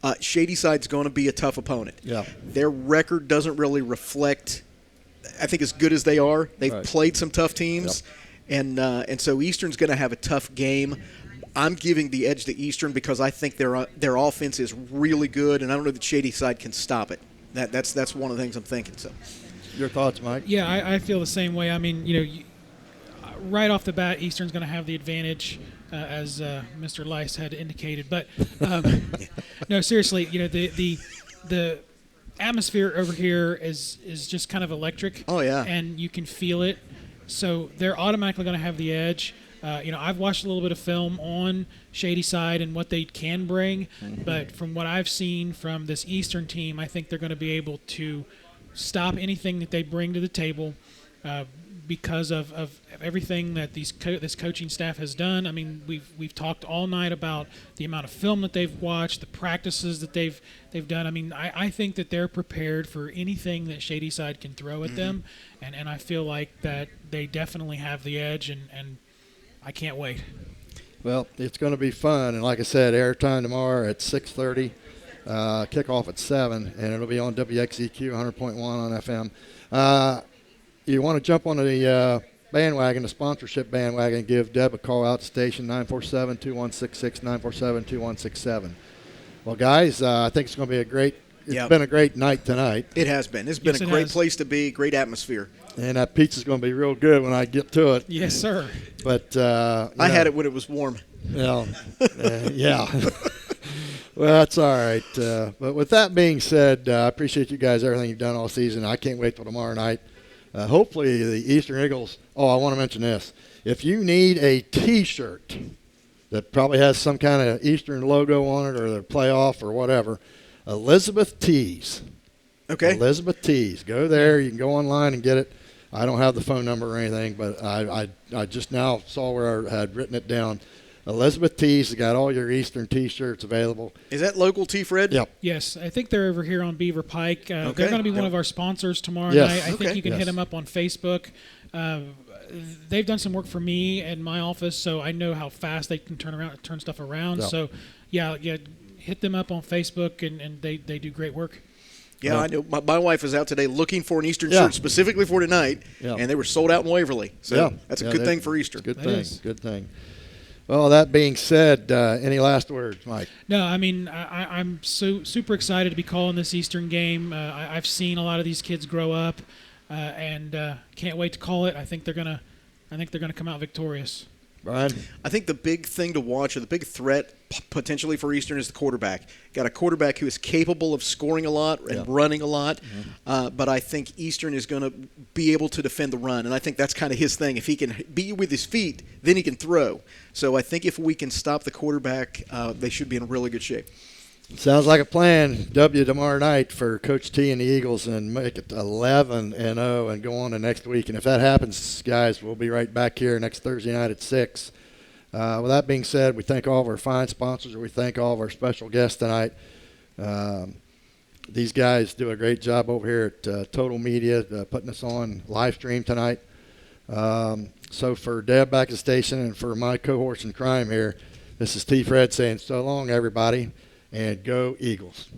Shadyside's going to be a tough opponent. Yeah. Their record doesn't really reflect, I think, as good as they are. They've played some tough teams, and so Eastern's going to have a tough game. I'm giving the edge to Eastern because I think their offense is really good, and I don't know that Shadyside can stop it. That's one of the things I'm thinking. So, your thoughts, Mike? Yeah, I feel the same way. I mean, right off the bat, Eastern's going to have the advantage, as Mr. Lice had indicated. But no, seriously, the atmosphere over here is just kind of electric. Oh yeah, and you can feel it. So they're automatically going to have the edge. I've watched a little bit of film on Shadyside and what they can bring, but from what I've seen from this Eastern team, I think they're going to be able to stop anything that they bring to the table. Because of everything that this coaching staff has done. I mean, we've talked all night about the amount of film that they've watched, the practices that they've done. I mean, I think that they're prepared for anything that Shadyside can throw at them, and I feel like that they definitely have the edge, and I can't wait. Well, it's going to be fun, and like I said, airtime tomorrow at 6:30, kickoff at 7, and it'll be on WXEQ 100.1 on FM. You want to jump on the bandwagon, the sponsorship bandwagon, give Deb a call out, station 947-2166, 947-2167. Well, guys, I think it's going to be it's been a great night tonight. It has been. It's been a great place to be, great atmosphere. And that pizza's going to be real good when I get to it. Yes, sir. But I had it when it was warm. Yeah. Well, that's all right. But with that being said, I appreciate you guys, everything you've done all season. I can't wait till tomorrow night. hopefully the Eastern Eagles. Oh, I want to mention this. If you need a T-shirt that probably has some kind of Eastern logo on it or the playoff or whatever, Elizabeth Tees. Okay. Elizabeth Tees. Go there. You can go online and get it. I don't have the phone number or anything, but I just now saw where I had written it down. Elizabeth Tees has got all your Eastern T-shirts available. Is that local, T. Fred? Yep. Yes, I think they're over here on Beaver Pike. They're going to be one of our sponsors tomorrow Yes. night. I think you can Yes. hit them up on Facebook. They've done some work for me in my office, so I know how fast they can turn stuff around. Yep. So, yeah, hit them up on Facebook, and they do great work. Yeah, I know. My wife was out today looking for an Eastern Yeah. shirt specifically for tonight, Yeah. and they were sold out in Waverly. So that's a good thing for Eastern. Good That thing. is. Good thing. Well, that being said, any last words, Mike? No, I mean I'm super excited to be calling this Eastern game. I've seen a lot of these kids grow up, and can't wait to call it. I think they're gonna come out victorious. Brian? I think the big thing to watch, or the big threat potentially for Eastern, is the quarterback. Got a quarterback who is capable of scoring a lot and running a lot, but I think Eastern is going to be able to defend the run, and I think that's kind of his thing. If he can beat you with his feet, then he can throw. So I think if we can stop the quarterback, they should be in really good shape. Sounds like a plan. W tomorrow night for Coach T and the Eagles, and make it 11-0 and go on to next week. And if that happens, guys, we'll be right back here next Thursday night at 6. With that being said, we thank all of our fine sponsors. We thank all of our special guests tonight. These guys do a great job over here at Total Media, putting us on live stream tonight. So for Deb back at the station and for my cohorts in crime here, this is T. Fred saying so long, everybody. And go Eagles.